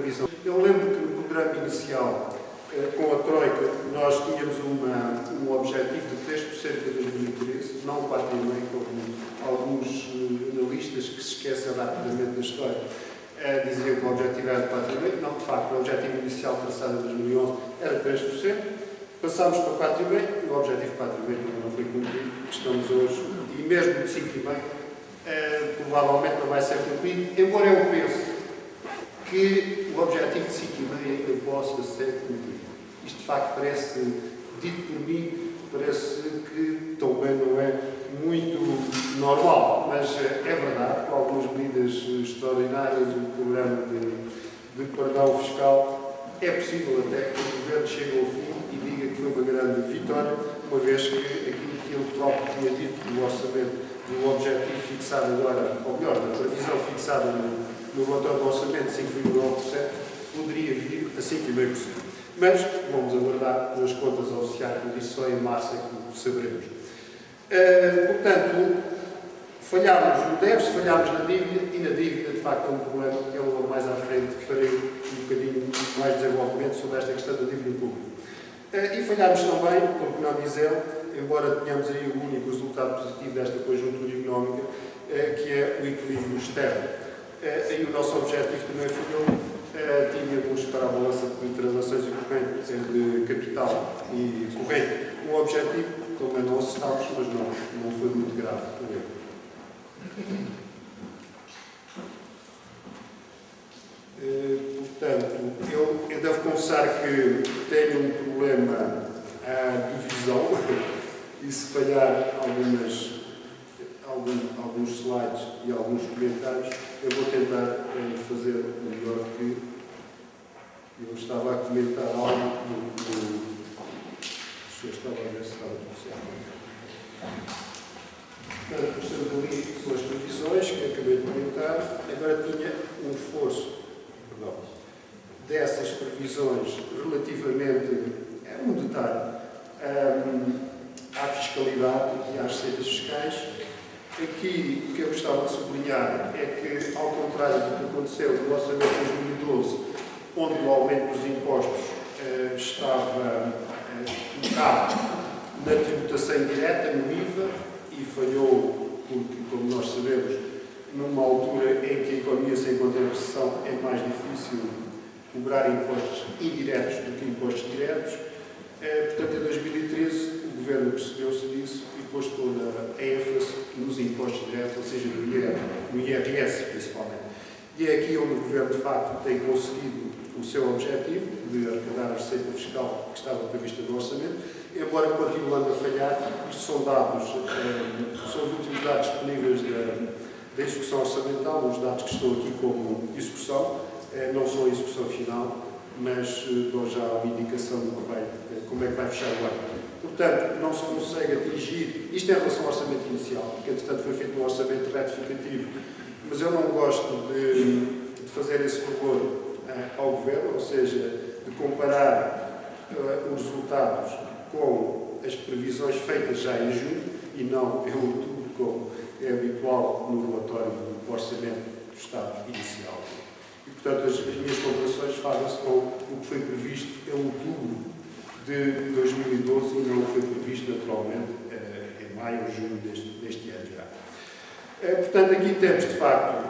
previsão. Eu lembro que no programa inicial, com a Troika, nós tínhamos um objetivo de 3% em 2013, não 4,5%, como alguns analistas que se esquecem rapidamente da história diziam que o objetivo era de 4,5%. Não, de facto, o objetivo inicial traçado em 2011 era 3%. Passámos para 4,5% e o objetivo de 4,5% também não foi cumprido. Estamos hoje, e mesmo de 5,5%, provavelmente não vai ser cumprido, embora eu pense que o objetivo de 5,5% ainda possa ser cumprido. Isto de facto parece, dito por mim, parece que também não é muito normal, mas é verdade, com algumas medidas extraordinárias, o programa de perdão fiscal, é possível até que o Governo chegue ao fim e diga que foi uma grande vitória, uma vez que aquilo que ele próprio tinha dito do orçamento, do objetivo fixado agora, ou melhor, da previsão fixada no relatório do orçamento de 5,9%, poderia vir a 5,5%. Mas vamos aguardar pelas contas oficiais, mas isso só em março é que saberemos. Portanto, falhámos no déficit, falhámos na dívida, e na dívida, de facto, é um problema. Eu, mais à frente, farei um bocadinho mais desenvolvimento sobre esta questão da dívida pública. E falhámos também, por que não dizer, embora tenhamos aí o único resultado positivo desta conjuntura económica, que é o equilíbrio externo. Aí o nosso objetivo também falhou. Tínhamos para a balança de transações e corrente de capital e corrente um objetivo, também não acertámos, mas não foi muito grave. Portanto, eu devo confessar que tenho um problema de visão e se falhar alguns slides e alguns comentários, eu vou tentar fazer o melhor que eu estava a comentar algo se eu estava a ver se estava tudo certo. Portanto, estamos ali com as previsões que acabei de comentar. Agora tinha um esforço dessas previsões relativamente, um detalhe, à fiscalidade e às receitas fiscais. Aqui, o que eu gostava de sublinhar é que, ao contrário do que aconteceu no orçamento de 2012, onde o aumento dos impostos estava focado na tributação indireta, no IVA, e falhou porque, como nós sabemos, numa altura em que a economia se encontra em recessão, é mais difícil cobrar impostos indiretos do que impostos diretos. Portanto, em 2013, o Governo percebeu-se disso e pôs toda a ênfase nos impostos diretos, ou seja, no IRS, principalmente. E é aqui onde o Governo, de facto, tem conseguido o seu objetivo de arrecadar a receita fiscal que estava prevista no orçamento, embora continuando a falhar. Isto são dados, são os últimos dados disponíveis da execução orçamental, os dados que estão aqui como execução, não são a execução final, mas dou já uma indicação de como é que vai fechar o ano. Portanto, não se consegue atingir, isto é em relação ao orçamento inicial, porque entretanto foi feito um orçamento retificativo, mas eu não gosto de fazer esse favor ao Governo, ou seja, de comparar os resultados com as previsões feitas já em junho e não em outubro, como é habitual no relatório do orçamento do Estado inicial. E, portanto, as minhas comparações fazem-se com o que foi previsto em outubro de 2012 e não foi previsto, naturalmente, em maio ou junho deste ano já. Portanto, aqui temos, de facto,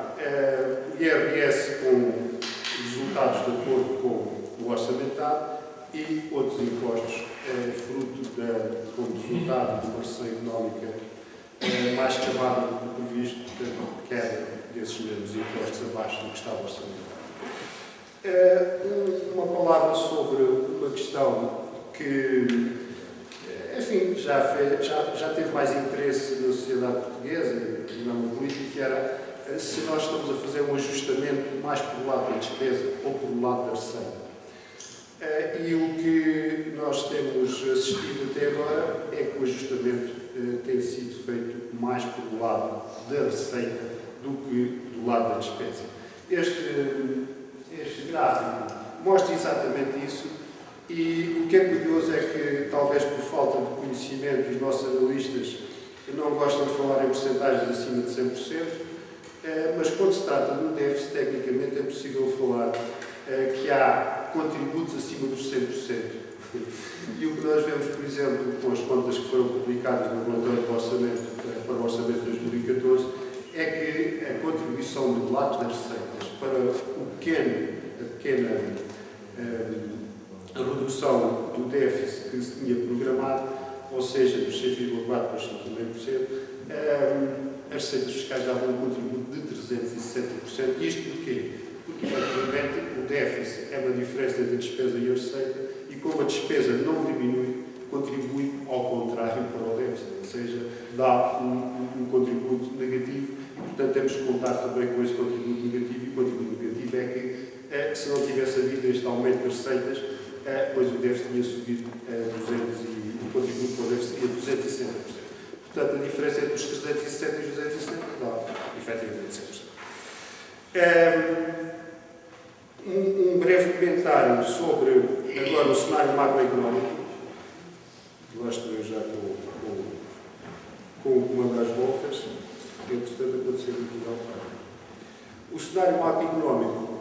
o IRS com resultados de acordo com o orçamentado e outros impostos, fruto como resultado de uma recessão económica mais cavada do que previsto, portanto, queda desses mesmos impostos abaixo do que estava orçamentado. Uma palavra sobre uma questão que, enfim, já teve mais interesse na sociedade portuguesa e na política, que era se nós estamos a fazer um ajustamento mais por lado da despesa ou por lado da receita. E o que nós temos assistido até agora é que o ajustamento tem sido feito mais pelo lado da receita do que do lado da despesa. Este gráfico mostra exatamente isso, e o que é curioso é que, talvez por falta de conhecimento, os nossos analistas não gostam de falar em percentagens acima de 100%, mas quando se trata de um déficit, tecnicamente é possível falar que há contributos acima dos 100%. E o que nós vemos, por exemplo, com as contas que foram publicadas no relatório do orçamento para o orçamento de 2014, é que a contribuição do lado das receitas para a pequena redução do déficit que se tinha programado, ou seja, dos 6,4% para os 5,5%, as receitas fiscais davam um contributo de 360%. Isto porquê? Porque, efetivamente, o déficit é uma diferença entre a despesa e a receita, e como a despesa não diminui, contribui ao contrário para o déficit, ou seja, dá um contributo negativo, e, portanto, temos que contar também com esse contributo negativo, e o contributo negativo é que, se não tivesse havido este aumento das receitas, pois o déficit tinha subido o contributo para o déficit ia 260%. Portanto, a diferença entre os 360 e os 260 dá, efetivamente, 100%. Um breve comentário sobre, agora, o cenário macroeconómico. Lá estou eu já com uma das voltas. Entretanto, aconteceu aqui não. O cenário macroeconómico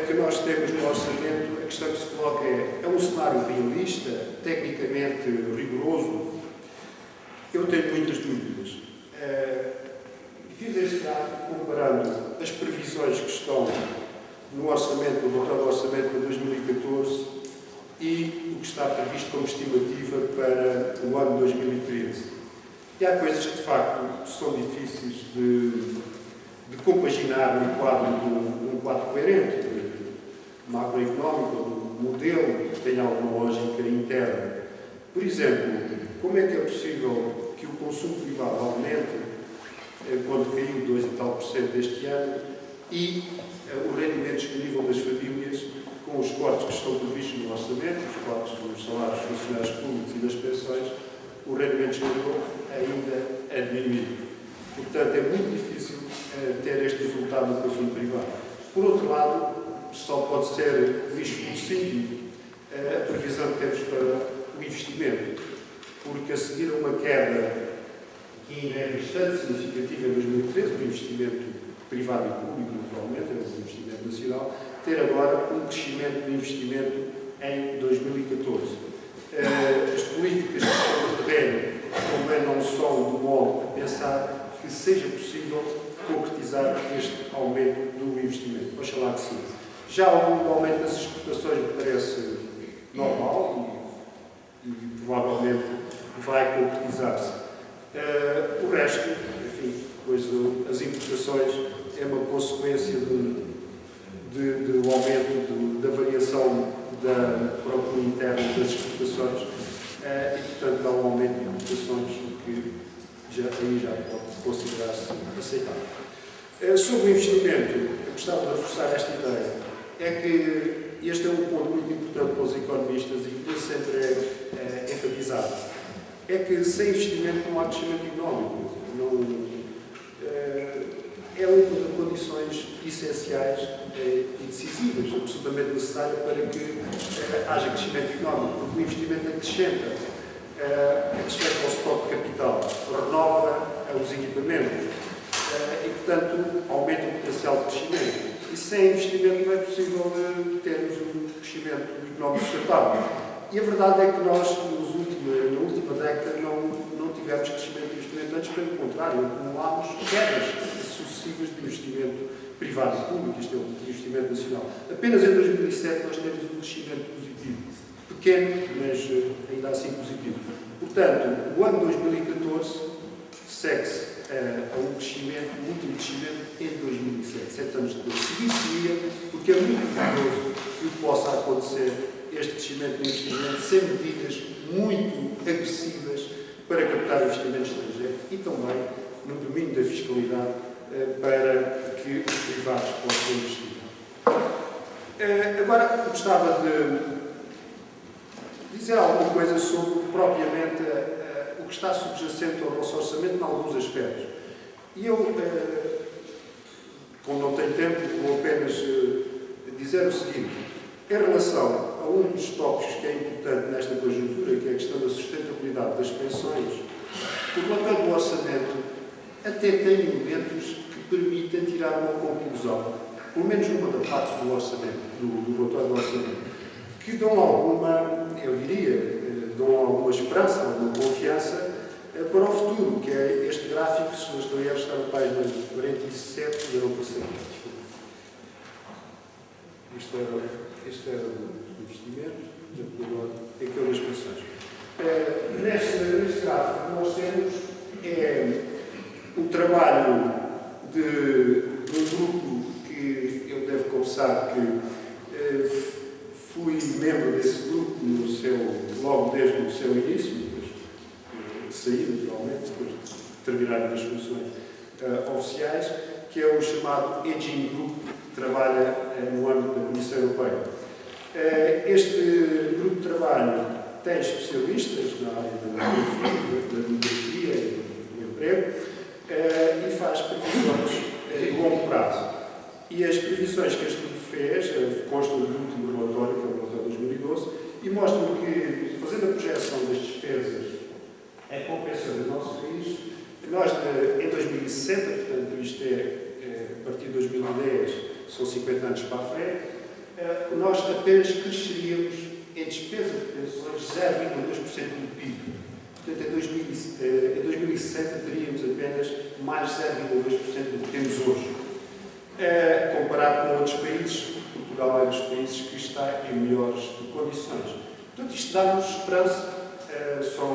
que nós temos no orçamento, a questão que se coloca é um cenário realista, tecnicamente rigoroso? Eu tenho muitas dúvidas. Fiz este gráfico comparando as previsões que estão no orçamento, no relatório do orçamento para 2014 e o que está previsto como estimativa para o ano 2013. E há coisas que, de facto, são difíceis de compaginar num quadro coerente, macroeconómico, um modelo que tenha alguma lógica interna. Por exemplo, como é que é possível que o consumo privado aumente quando caiu 2 e tal % este ano e o rendimento disponível das famílias, com os cortes que estão previstos no orçamento, os cortes nos salários funcionários públicos e nas pensões, o rendimento disponível ainda é diminuído. Portanto, é muito difícil ter este resultado no consumo privado. Por outro lado, só pode ser desconhecido a previsão que temos para o investimento, porque a seguir a uma queda que ainda é bastante significativa em 2013, do investimento privado e público, naturalmente, é um investimento nacional, ter agora um crescimento do investimento em 2014. As políticas que estão no terreno também não são de modo a pensar que seja possível concretizar este aumento do investimento. Oxalá que sim. Já o aumento das exportações me parece normal e provavelmente vai concretizar-se. O resto, enfim, pois as importações é uma consequência do aumento da variação da procura interna das exportações e, portanto, dá um aumento de importações que já pode considerar-se aceitável. Sobre o investimento, eu gostava de reforçar esta ideia, é que este é um ponto muito importante para os economistas e que sempre é enfatizado. É que sem investimento não há crescimento económico. É uma das condições essenciais e decisivas, absolutamente necessárias para que haja crescimento económico, porque o investimento acrescenta ao estoque de capital, renova os equipamentos e, portanto, aumenta o potencial de crescimento. E sem investimento não é possível termos um crescimento económico sustentável. E a verdade é que nós, na última década, não tivemos crescimento de investimento, antes pelo contrário, acumulámos quedas sucessivas de investimento privado e público, isto é o investimento nacional. Apenas em 2007 nós temos um crescimento positivo, pequeno, mas ainda assim positivo. Portanto, o ano 2014 segue-se a um crescimento, um último crescimento em 2007, 7 anos depois. Seguir-se-ia, porque é muito perigoso que possa acontecer este crescimento do investimento sem medidas muito agressivas para captar o investimento estrangeiro e também no domínio da fiscalidade para que os privados possam investir. Agora, gostava de dizer alguma coisa sobre propriamente o que está subjacente ao nosso orçamento em alguns aspectos. E eu, como não tenho tempo, vou apenas dizer o seguinte. Em relação a um dos tópicos que é importante nesta conjuntura, que é a questão da sustentabilidade das pensões, o relatório do orçamento até tem elementos que permitem tirar uma conclusão pelo menos uma da parte do orçamento, do relatório do orçamento, que dão alguma, eu diria, dão alguma esperança, alguma confiança para o futuro, que é este gráfico, se não estou a errar, está na página 47, ainda não passei. Isto era o investimento, aquele das pensões. Neste gráfico nós temos o trabalho de um grupo que eu devo confessar que fui membro desse grupo logo desde o seu início, depois saí naturalmente, depois de terminar as funções oficiais, que é o chamado Aging Group, que trabalha no âmbito da Comissão Europeia. Este grupo de trabalho tem especialistas na área da demografia e do emprego e faz previsões de longo prazo. E as previsões que este grupo fez constam do último relatório, que é o relatório de 2012, e mostram que, fazendo a projeção das despesas em compensação do nosso país, nós, em 2060, portanto, isto a partir de 2010, são 50 anos para a frente, nós apenas cresceríamos em despesa de pensões 0,2% do PIB. Portanto, em 2060 teríamos apenas mais 0,2% do que temos hoje. Comparado com outros países, Portugal é dos países que está em melhores condições. Portanto, isto dá-nos esperança, são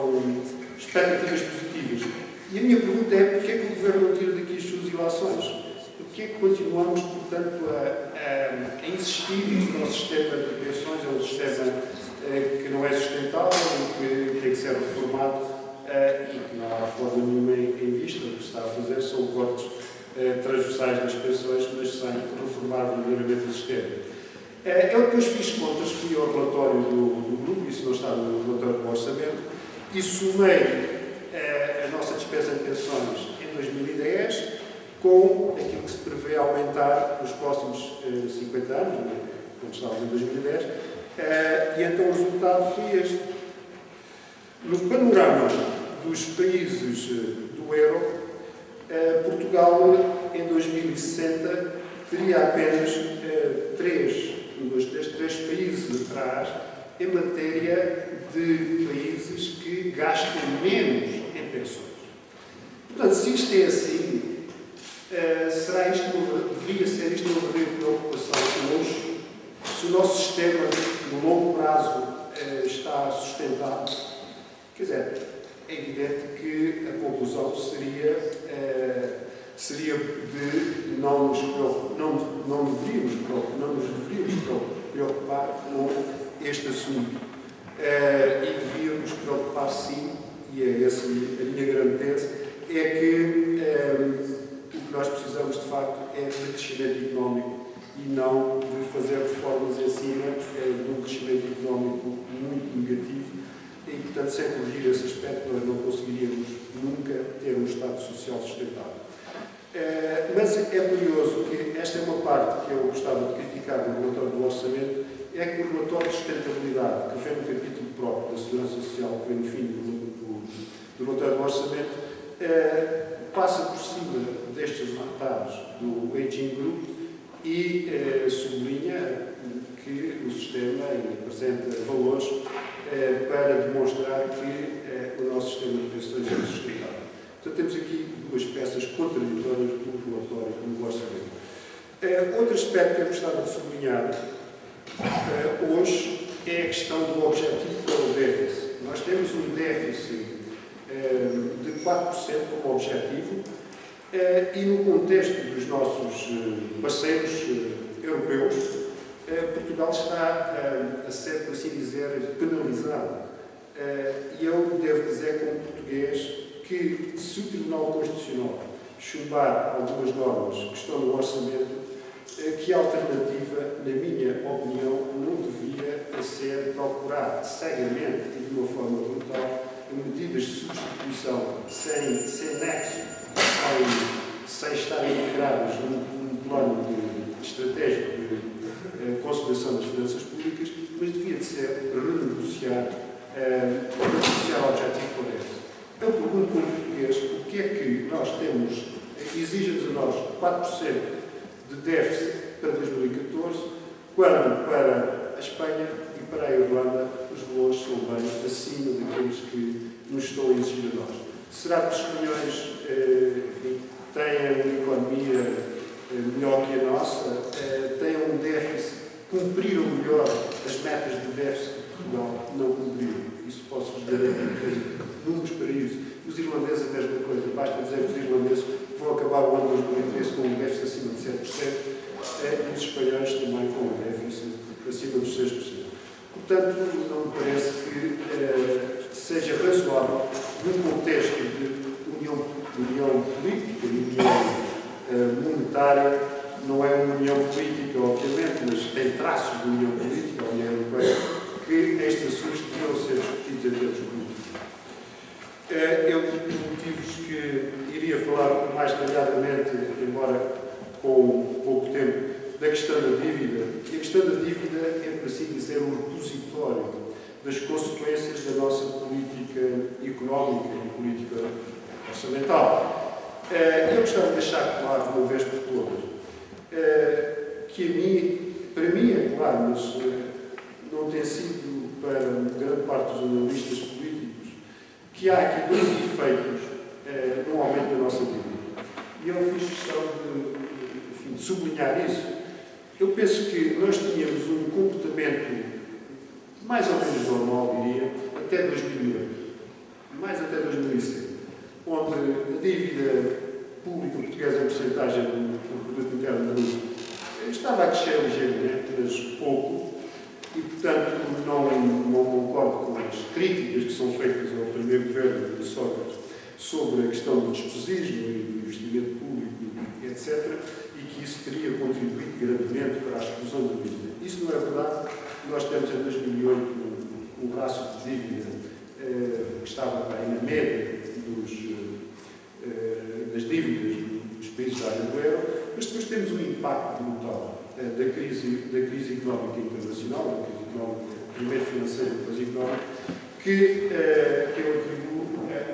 expectativas positivas. E a minha pergunta é, porquê é que o Governo não tira daqui as suas ilações? Porquê é que continuamos, portanto, a insistir que o nosso sistema de pensões é um sistema que não é sustentável, que tem que ser reformado e que não há forma nenhuma em vista? O que se está a fazer são cortes transversais das pensões, mas sem reformar verdadeiramente o sistema. Eu depois fiz contas, fui ao relatório do grupo, isso não está no relatório do orçamento, e somei a nossa despesa em pensões em 2010 com aquilo que se prevê aumentar nos próximos 50 anos, quando estávamos em 2010, e então o resultado foi este. No panorama dos países do euro, Portugal, em 2060, teria apenas três países atrás em matéria de países que gastam menos em pensões. Portanto, se isto é assim, deveria ser isto uma verdadeira preocupação hoje, se o nosso sistema, no longo prazo, está sustentado. Quer dizer, é evidente que a conclusão seria de não nos deveríamos preocupar com este assunto. E deveríamos preocupar, sim, e é essa a minha grande tese, é que o que nós precisamos, de facto, é de crescimento económico e não de fazer reformas em cima de um crescimento económico muito negativo. E, portanto, sem corrigir esse aspecto, nós não conseguiríamos nunca ter um Estado social sustentável. Mas é curioso que esta é uma parte que eu gostava de criticar no relatório do orçamento, é que o relatório de sustentabilidade, que vem no capítulo próprio da Segurança Social, que vem no fim do relatório do orçamento, passa por cima destes resultados do Aging Group e sublinha que o sistema apresenta valores para demonstrar que o nosso sistema de pensões é sustentável. Portanto, temos aqui duas peças contraditórias do relatório do orçamento. Outro aspecto que eu gostava de sublinhar hoje é a questão do objetivo para o déficit. Nós temos um déficit de 4% como objetivo e no contexto dos nossos parceiros europeus, Portugal está a ser, por assim dizer, penalizado. E eu devo dizer, como português, que se o Tribunal Constitucional chumbar algumas normas que estão no orçamento, que a alternativa, na minha opinião, não devia ser procurar cegamente e de uma forma brutal medidas de substituição sem nexo, sem estarem integradas num plano estratégico de consolidação das finanças públicas, mas devia de ser renegociar o objetivo para esse. Eu pergunto como português, porque é que nós temos, exigem-nos a nós 4% de déficit para 2014, quando para a Espanha e para a Irlanda os valores são bem acima daqueles que nos estão a exigir a nós. Será que os espanhóis têm uma economia melhor que a nossa, têm um déficit, cumpriram melhor as metas de déficit que Portugal não cumpriu? Isso posso-vos garantir, tem números para isso. Os irlandeses a mesma coisa, basta dizer que os irlandeses vão acabar o ano 2013 com um déficit acima de 7%, e os espanhóis também com um déficit acima dos 6%. Portanto, não me parece que seja razoável, num contexto de união política e união monetária, não é uma união política, obviamente, mas tem traços de união política, a União Europeia, que estes assuntos deviam ser discutidos em termos políticos. Eu, por motivos que iria falar mais detalhadamente, embora com pouco tempo, da questão da dívida. E a questão da dívida é, por assim dizer, um repositório das consequências da nossa política económica e política orçamental. Eu gostava de deixar claro, de uma vez por todas, que para mim é claro, mas não tem sido para grande parte dos analistas políticos, que há aqui dois efeitos no aumento da nossa dívida. E eu fiz questão de sublinhar isso. Eu penso que nós tínhamos um comportamento mais ou menos normal, diria, até 2008, mais até 2007, onde a dívida pública portuguesa em porcentagem do produto interno bruto estava a descer ligeiramente, mas pouco, e, portanto, não concordo com as críticas que são feitas ao primeiro governo de Sócrates sobre a questão do despesismo e do investimento público, etc., e que isso teria contribuído grandemente para a exclusão da dívida. Isso não é verdade. Nós temos em 2008 um braço de dívida que estava bem na média das dívidas dos países da área do euro, mas depois temos um impacto brutal da crise económica internacional, da crise económica, primeiro financeira e depois económica, que eu atribuo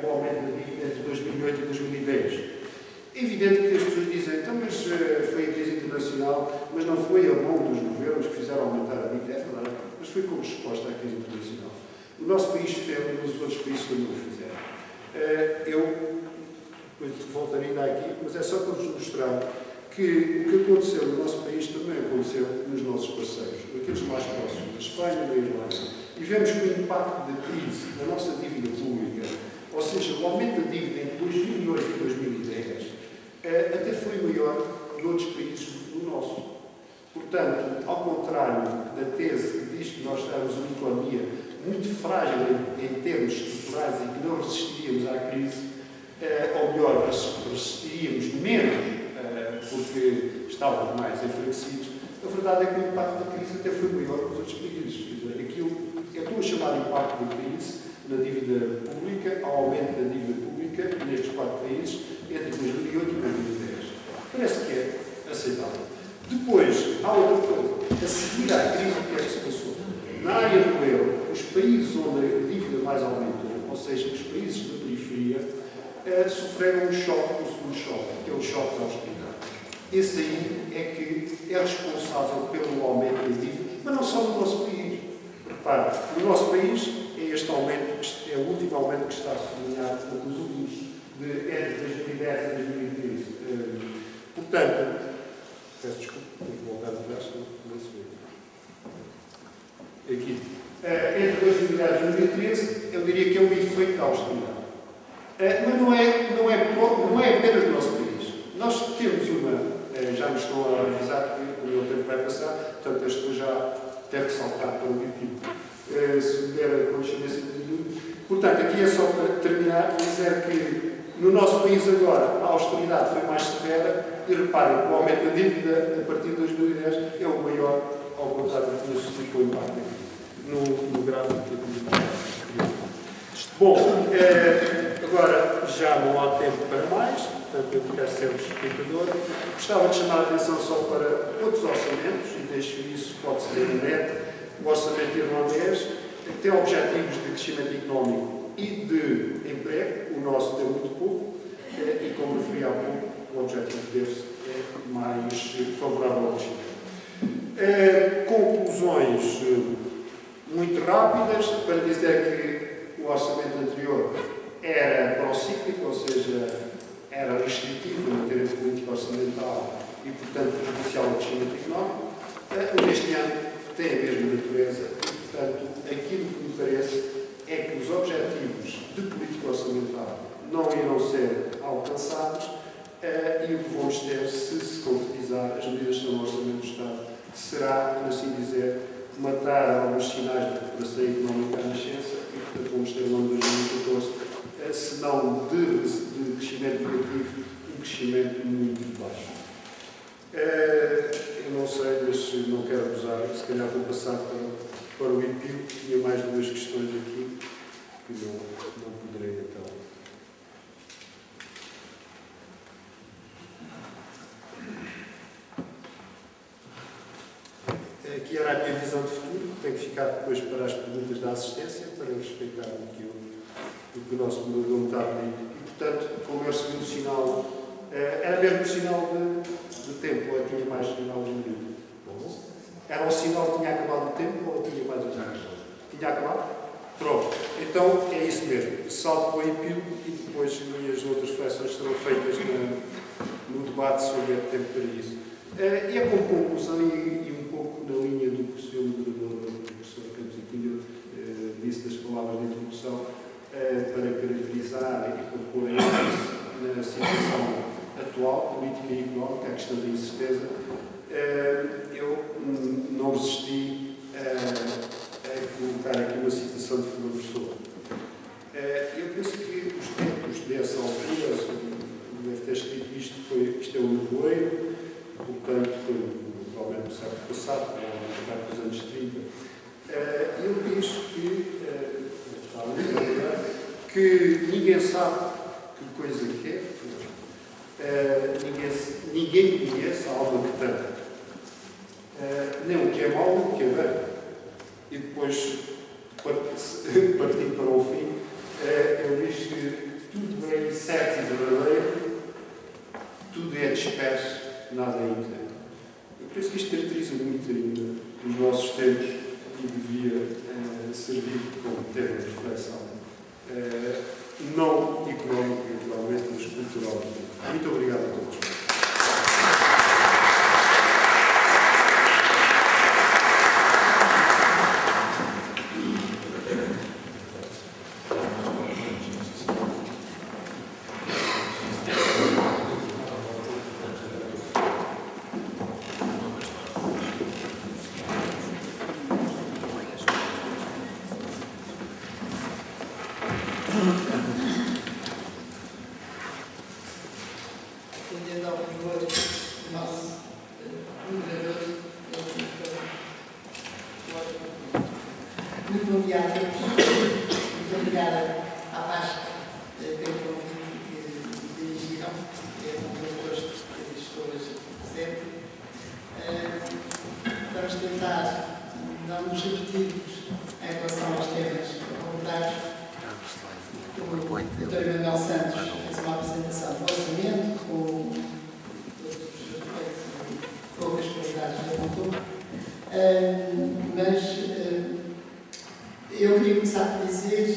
o aumento da dívida entre 2008 e 2010. É evidente que as pessoas dizem, então, mas foi a crise internacional, mas não foi a mão dos governos que fizeram aumentar a dívida. É verdade, mas foi como resposta à crise internacional. O nosso país fez, mas os outros países também o fizeram. Depois voltarei ainda aqui, mas é só para vos mostrar que o que aconteceu no nosso país também aconteceu nos nossos parceiros, aqueles mais próximos, da Espanha e da Irlanda. E vemos que o impacto da crise na nossa dívida pública, ou seja, o aumento da dívida entre 2008 e 2010, até foi maior noutros países do que no nosso. Portanto, ao contrário da tese que diz que nós temos uma economia muito frágil em termos estruturais e que não resistiríamos à crise, ou melhor, resistiríamos menos porque estávamos mais enfraquecidos, a verdade é que o impacto da crise até foi maior nos outros países. Eu estou a chamar de impacto da crise na dívida pública, ao aumento da dívida pública nestes 4 países entre 2008 e 2010. Parece que é aceitável. Depois, há outra coisa. A seguir à crise, o que é que se passou? Na área do euro, os países onde a dívida mais aumentou, ou seja, os países da periferia, sofreram um choque, um segundo choque, que é o choque da austeridade. Esse aí é que é responsável pelo aumento da dívida, mas não só no nosso país. Repare, no nosso país é este aumento, é o último aumento que está sublinhado nos últimos, entre 2010 e 2013. Portanto, peço desculpa, tenho que voltar atrás, não se vê. Aqui. Entre 2010 e 2013, eu diria que é um efeito da austeridade. Mas não é apenas no nosso país. Nós temos já me estão a avisar que o meu tempo vai passar, portanto, eu estou já até que saltar para o objetivo. Se der a condescendência de minutos. Portanto, aqui é só para terminar, dizer que no nosso país agora a austeridade foi mais severa e reparem que o aumento da dívida a partir de 2010 é o maior, ao contrário do que nos explicou o impacto aqui no gráfico que eu Bom, agora já não há tempo para mais, portanto eu quero ser o explicador. Gostava de chamar a atenção só para outros orçamentos, e deixo isso, pode ser na net, o orçamento irlandês, que tem objetivos de crescimento económico e de emprego, o nosso tem muito pouco, e como referi há pouco, o objetivo desse é mais favorável ao crescimento. Conclusões muito rápidas, para dizer que o orçamento anterior era procíclico, ou seja, era restritivo em matéria de política orçamental e, portanto, prejudicial ao crescimento económico. Neste ano tem a mesma natureza e, portanto, aquilo que me parece é que os objetivos de política orçamental não irão ser alcançados e o que vamos ter, se concretizar as medidas que estão no Orçamento do Estado, será, por assim dizer, matar alguns sinais de recuperação económica à nascença e, portanto, vamos ter no ano de 2014, se não de crescimento negativo, um crescimento muito baixo. Eu não sei, mas não quero abusar, se calhar vou passar para o IPIL, tinha mais duas questões aqui, que não poderei então. Aqui era a minha visão de futuro, tenho que ficar depois para as perguntas da assistência, para respeitar o que o nosso moderador me está a pedir. E, portanto, como é o segundo sinal, era mesmo um sinal de tempo, ou tinha mais sinal de minuto? Era um sinal que tinha acabado o tempo, ou tinha mais um sinal? Tinha acabado? Pronto. Então, é isso mesmo. Salto para o IPIL e depois as outras reflexões serão feitas no debate sobre o tempo para isso. E é como conclusão, e um pouco na linha do que o Sr. Moderador, o professor Campos e Cunha, disse das palavras de introdução, para caracterizar e propor ênfase na situação atual, política e económica, a questão da incerteza, eu não resisti a colocar aqui uma citação de Fernando Pessoa. Eu penso que os tempos dessa altura, deve ter escrito isto é o nevoeiro, portanto, foi provavelmente no século passado, no dos anos 30. Ele diz que ninguém sabe que coisa que é, ninguém conhece a alma que tem. Nem o que é mau, nem o que é bem. E depois, partindo para o fim, ele diz que tudo é incerto e verdadeiro, tudo é disperso, nada é inteiro. Eu penso que isto caracteriza muito ainda os nossos tempos e devia servir como tema de reflexão. Não económico, naturalmente, mas cultural. Muito obrigado a todos. Eu queria começar por dizer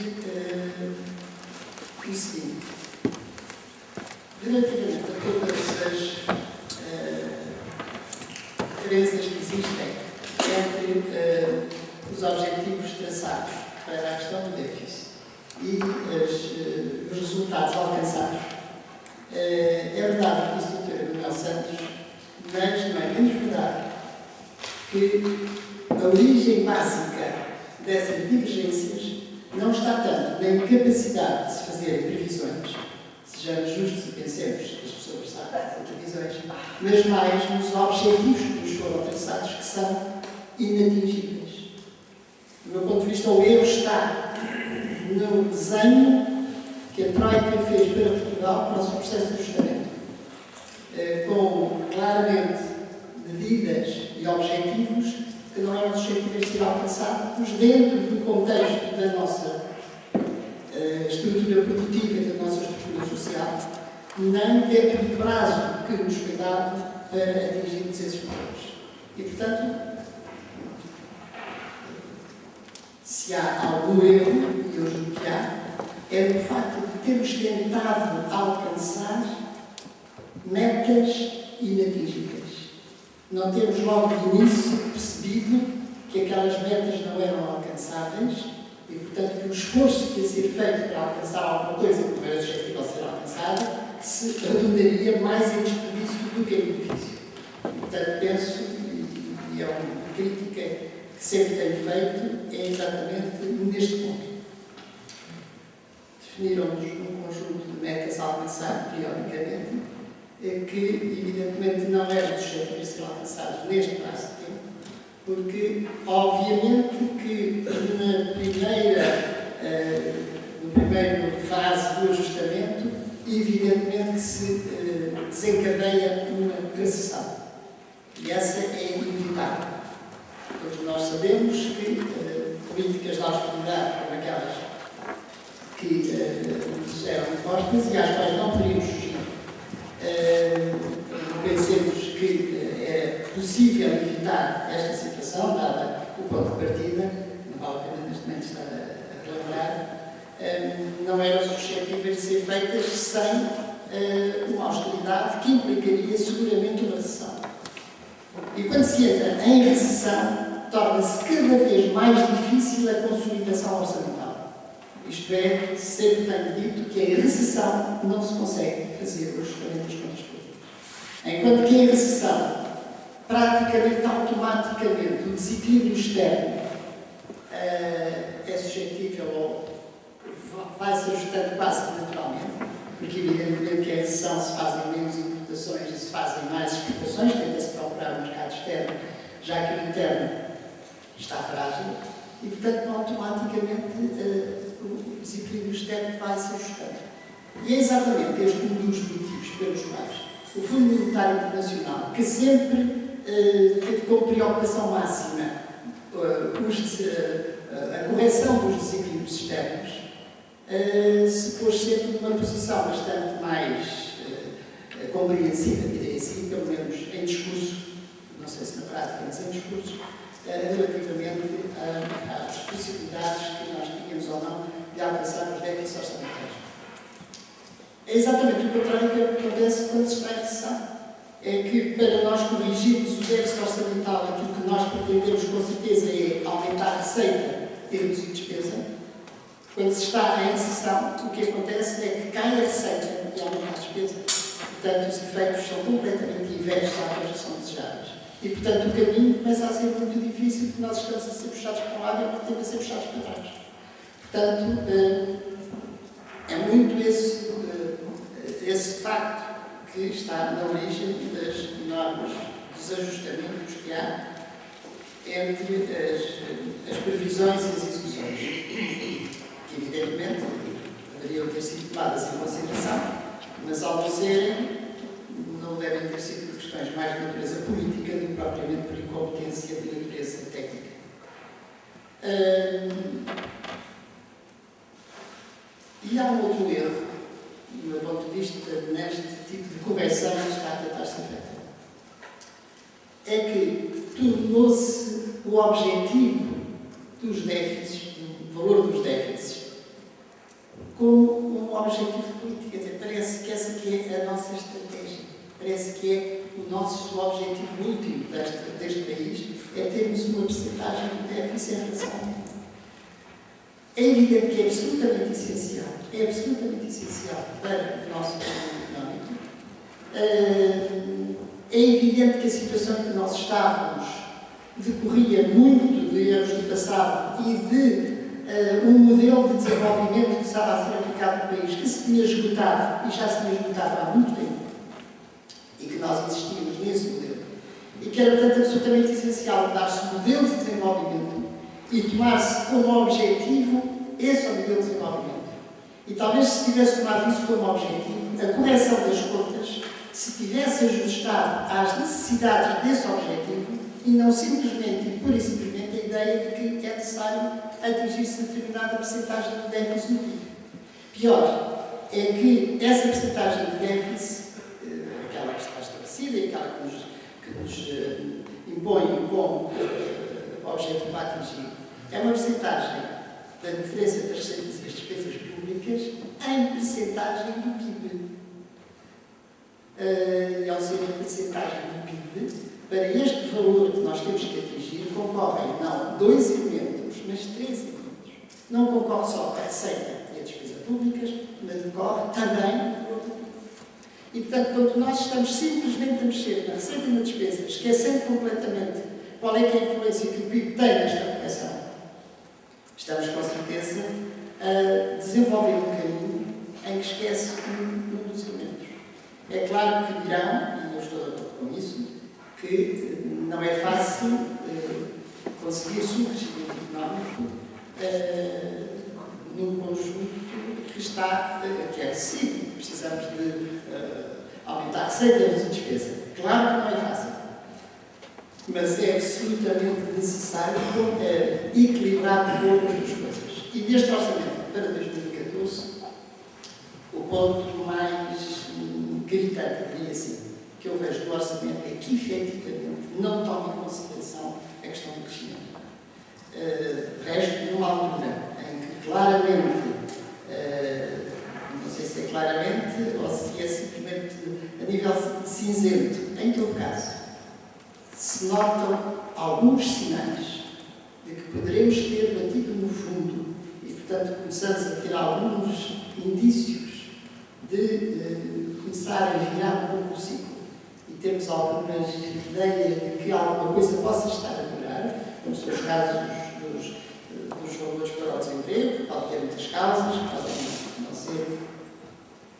o seguinte. Relativamente a todas as diferenças que existem entre os objetivos traçados para a questão do déficit e os resultados alcançados, é verdade que isso do Dr. Manuel Santos, mas não é menos verdade que a origem básica dessas divergências não está tanto na incapacidade de se fazer previsões, sejamos justos e pensemos que as pessoas sabem fazer previsões, mas mais nos objetivos que nos foram traçados, que são inatingíveis. Do meu ponto de vista, o erro está no desenho que a Troika fez para Portugal para o seu processo de ajustamento, com claramente medidas e objetivos que não eram suscetíveis de ser alcançados dentro do contexto da nossa estrutura produtiva e da nossa estrutura social, nem dentro do prazo que nos foi dado para atingirmos esses valores. E, portanto, se há algum erro, e eu julgo que há, é o facto de termos tentado alcançar metas inatingíveis. Não temos logo de início percebido que aquelas metas não eram alcançáveis e, portanto, que o esforço que ia ser feito para alcançar alguma coisa que não era suscetível de ser alcançada se redundaria mais em desperdício do que em benefício. Portanto, penso, e é uma crítica que sempre tenho feito, é exatamente neste ponto. Definiram-nos um conjunto de metas a alcançar, periodicamente, que, evidentemente, não eram suscetíveis de ser alcançados neste prazo de tempo, porque, obviamente, que na primeira fase do ajustamento, evidentemente que se desencadeia uma recessão. E essa é inevitável. Todos nós sabemos que políticas de austeridade como aquelas que nos eram impostas e às quais não podíamos fugir. Pensemos que é possível evitar esta situação, dada o ponto de partida, não vale a pena neste momento estar a relembrar, não eram suscetíveis de ser feitas sem uma austeridade que implicaria seguramente uma recessão. E quando se entra em recessão, torna-se cada vez mais difícil a consolidação orçamental. Isto é, sempre tenho dito que em recessão não se consegue fazer o ajustamento das contas públicas. Enquanto que em recessão, praticamente automaticamente, o desequilíbrio externo é suscetível ou vai-se ajustando quase naturalmente, porque evidentemente que em recessão se fazem menos importações e se fazem mais exportações, tenta-se procurar um mercado externo, já que o interno está frágil, e portanto automaticamente o desequilíbrio externo vai-se ajustando. E é exatamente este um dos motivos pelos quais o Fundo Monetário Internacional, que sempre teve como preocupação máxima a correção dos desequilíbrios externos, se pôs sempre numa posição bastante mais compreensiva, direi assim, pelo menos em discurso, não sei se na prática, mas em discurso, relativamente às possibilidades que nós tínhamos ou não de alcançar os déficits orçamentais. É exatamente o contrário que acontece quando se está em recessão. É que para nós corrigirmos o déficit orçamental, aquilo que nós pretendemos com certeza é aumentar a receita e reduzir despesa. Quando se está em recessão, o que acontece é que cai a receita e aumenta a despesa. Portanto, os efeitos são completamente inversos àqueles que são desejáveis. E, portanto, o caminho começa a ser muito difícil, porque nós estamos a ser puxados para um lado e não temos a ser puxados para trás. Portanto, é muito esse facto que está na origem das enormes desajustamentos que há entre as previsões e as execuções, que evidentemente deveriam ter sido tomadas em consideração, mas ao não serem, não devem ter sido por questões mais de natureza política do que propriamente por incompetência de natureza técnica. E há um outro erro, do meu ponto de vista, neste tipo de correção que está a tentar ser feita. É que tornou-se o objetivo dos déficits, o valor dos déficits, como um objetivo de política. Quer dizer, parece que essa que é a nossa estratégia. Parece que é o nosso objetivo último deste país, é termos uma percentagem de déficit em relação ao mundo. É evidente que é absolutamente essencial para o nosso desenvolvimento económico. É evidente que a situação em que nós estávamos decorria muito de erros do passado e de um modelo de desenvolvimento que estava a ser aplicado no país, que se tinha esgotado, e já se tinha esgotado há muito tempo, e que nós existíamos nesse modelo, e que era, portanto, absolutamente essencial dar-se um modelo de desenvolvimento e tomar-se como objetivo esse modelo de desenvolvimento. E talvez se tivesse tomado isso como objetivo, a correção das contas se tivesse ajustado às necessidades desse objetivo e não simplesmente e pura e simplesmente a ideia de que é necessário atingir-se determinada percentagem de déficit no PIB. Pior é que essa percentagem de déficit, aquela que está estabelecida e aquela que nos impõe como objetivo a atingir, é uma percentagem da diferença das receitas e das despesas públicas em percentagem do PIB. E ao ser em percentagem do PIB, para este valor que nós temos que atingir, concorrem não 2 elementos, mas 3 elementos. Não concorre só a receita e a despesa públicas, mas decorre também o valor do PIB. E, portanto, quando nós estamos simplesmente a mexer na receita e na despesa, esquecendo completamente qual é que é a influência que o PIB tem nesta correção, estamos, com certeza, a desenvolver um caminho em que esquece um dos elementos. É claro que dirão, e eu estou de acordo com isso, que não é fácil conseguir subcrescimento económico num conjunto que é recíproco. Precisamos de aumentar a receita e a despesa. Claro que não é fácil, mas é absolutamente necessário equilibrar um pouco as duas coisas. E deste orçamento para 2014, o ponto mais gritante, diria assim, que eu vejo do orçamento é que, efetivamente, não toma em consideração a questão do crescimento. Resto numa altura em que claramente, não sei se é claramente ou se é simplesmente a nível cinzento, em todo caso, se notam alguns sinais de que poderemos ter batido no fundo e, portanto, começamos a ter alguns indícios de começar a virar um pouco o ciclo e temos algumas ideias de que alguma coisa possa estar a melhorar, como são os casos dos valores para o desemprego, que pode ter muitas causas, podem não ser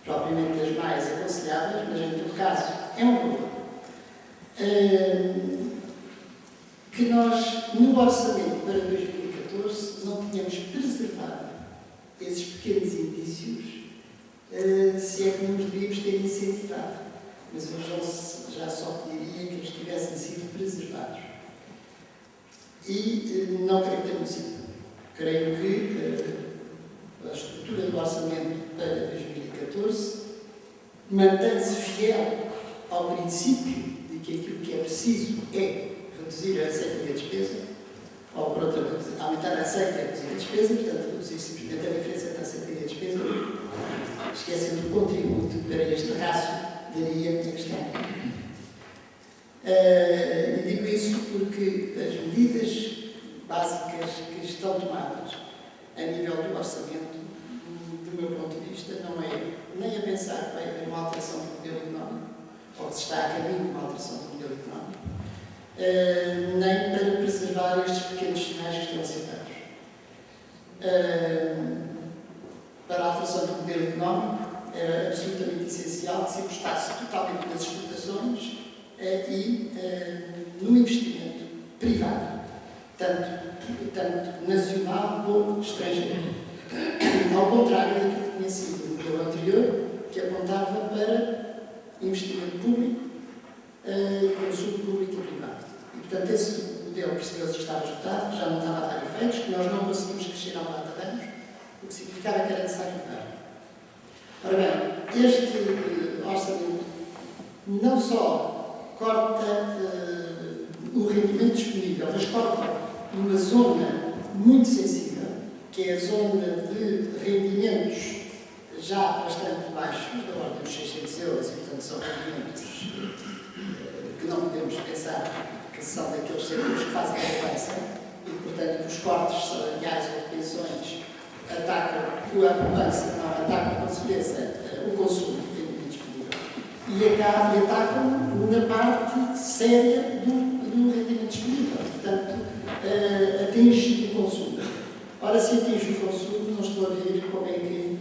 propriamente as mais aconselháveis, mas em todo caso é um problema. Que nós, no orçamento para 2014, não tínhamos preservado esses pequenos indícios, se é que não os devíamos ter incentivado. Mas eu já só diria que eles tivessem sido preservados. E não creio que tenham sido. Creio que a estrutura do orçamento para 2014 mantém-se fiel ao princípio de que aquilo que é preciso é reduzir a receita e a despesa, ou, por outra vez, aumentar a receita e reduzir a despesa, portanto, reduzir simplesmente a diferença entre a receita e a despesa, esquecendo o contributo para este raço daria a questão. E digo isso porque as medidas básicas que estão tomadas a nível do orçamento, do meu ponto de vista, não é nem a pensar que vai haver uma alteração do modelo económico, ou que se está a caminho de uma alteração do modelo económico, nem para preservar estes pequenos sinais que estão a ser dados. Para a alteração do modelo económico, era absolutamente essencial que se apostasse totalmente nas exportações e no investimento privado, tanto nacional como estrangeiro. Ao contrário daquilo que tinha sido o modelo anterior, que apontava para investimento público, consumo público e privado. E, portanto, esse modelo percebeu-se que estava esgotado, que já não estava a dar efeitos, que nós não conseguimos crescer ao lado de anos, o que significava que era necessário mudar. Ora bem, este orçamento não só corta o rendimento disponível, mas corta uma zona muito sensível, que é a zona de rendimentos já bastante baixos, da ordem dos 600 euros, e portanto são rendimentos que não podemos pensar que são daqueles setores que fazem a poupança, e portanto os cortes salariais ou de pensões atacam a poupança, não atacam com certeza o consumo de rendimento disponível, e atacam na parte séria do rendimento disponível, portanto atinge o consumo. Ora, se atinge o consumo, não estou a ver como é que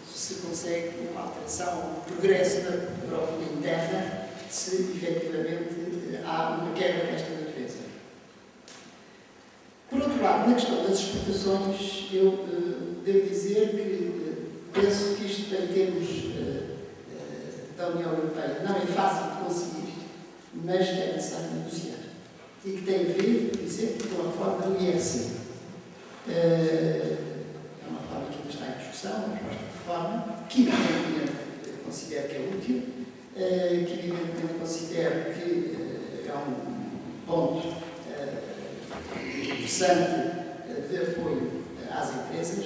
se consegue uma alteração, um progresso da procura interna, se efetivamente há uma quebra desta natureza. Por outro lado, na questão das exportações, eu devo dizer que penso que isto, em termos da União Europeia, não é fácil de conseguir, mas é necessário negociar. E que tem a ver, por exemplo, com a reforma do IRC. É uma reforma que ainda está em discussão, uma proposta de reforma, que evidentemente considero que é útil, que evidentemente considero que é um ponto interessante de apoio às empresas,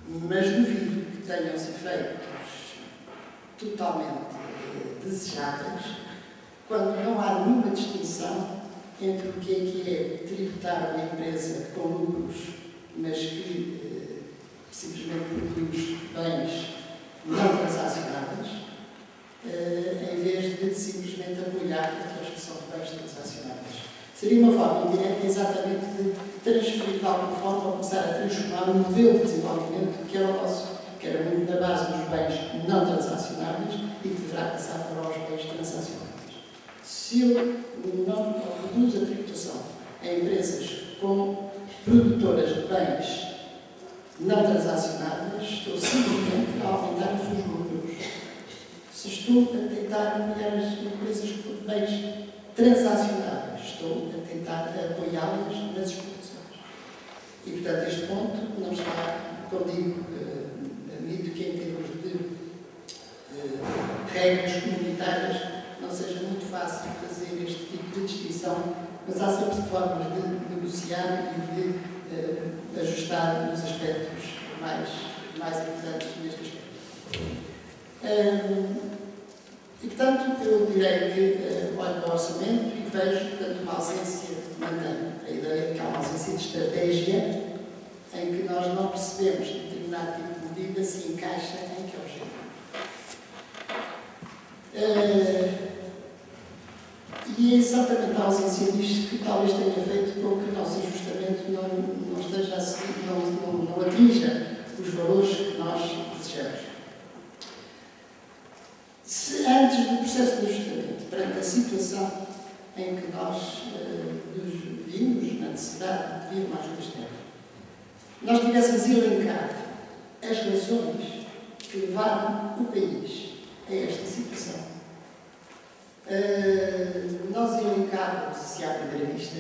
mas duvido que tenham os efeitos totalmente desejáveis quando não há nenhuma distinção entre o que é tributar uma empresa com lucros, mas que simplesmente produz bens não transacionáveis, em vez de simplesmente apoiar aqueles que são bens transacionáveis. Seria uma forma indireta exatamente de transferir de alguma forma, ou começar a transformar um modelo de desenvolvimento que era o nosso, que era muito na base dos bens não transacionáveis e que deverá passar para os bens transacionáveis. Se eu não reduzo a tributação a empresas com produtoras de bens não transacionáveis, estou simplesmente a aumentar os seus lucros. Se estou a tentar apoiar as empresas com bens transacionáveis, estou a tentar apoiá-las nas exportações. E, portanto, este ponto não está, como digo, admito que em termos de regras comunitárias não seja muito fácil fazer este tipo de distinção, mas há sempre formas de negociar e de ajustar os aspectos mais importantes neste aspecto. E, portanto, eu direi que olho para o orçamento e vejo, portanto, uma ausência, mantenho a ideia de que há uma ausência de estratégia em que nós não percebemos que determinado tipo de medida se encaixa em que objetivo. E é exatamente a ausência disto que talvez tenha feito com que o nosso ajustamento não esteja a seguir, não atinja os valores que nós desejamos. Se antes do processo de ajustamento, perante a situação em que nós nos vimos na necessidade de pedir uma ajuda externa, nós tivéssemos elencado as razões que levaram o país a esta situação, nós elencávamos, se à primeira vista,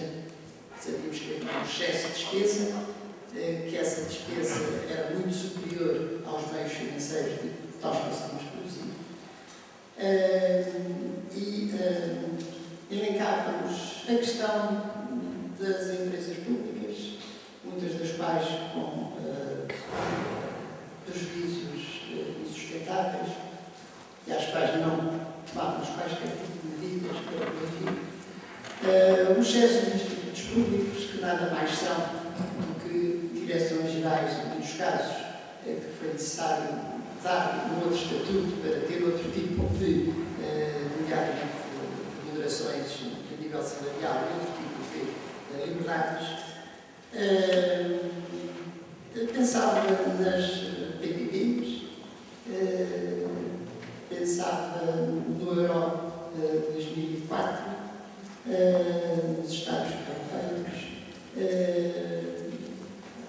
sabíamos que havia um excesso de despesa, que essa despesa era muito superior aos meios financeiros que nós conseguimos produzir. Elencávamos a questão das empresas públicas, muitas das quais com prejuízos insustentáveis e às quais não tomávamos quaisquer tipo de medidas para prevenir. O excesso de institutos públicos, que nada mais são do que direções gerais, em muitos casos, que foi necessário dar um outro estatuto para ter outro tipo de, nomeadamente, remunerações a nível salarial e outro tipo de liberdades. Pensava nas PPPs, pensava no Euro 2004, nos Estados perfeitos,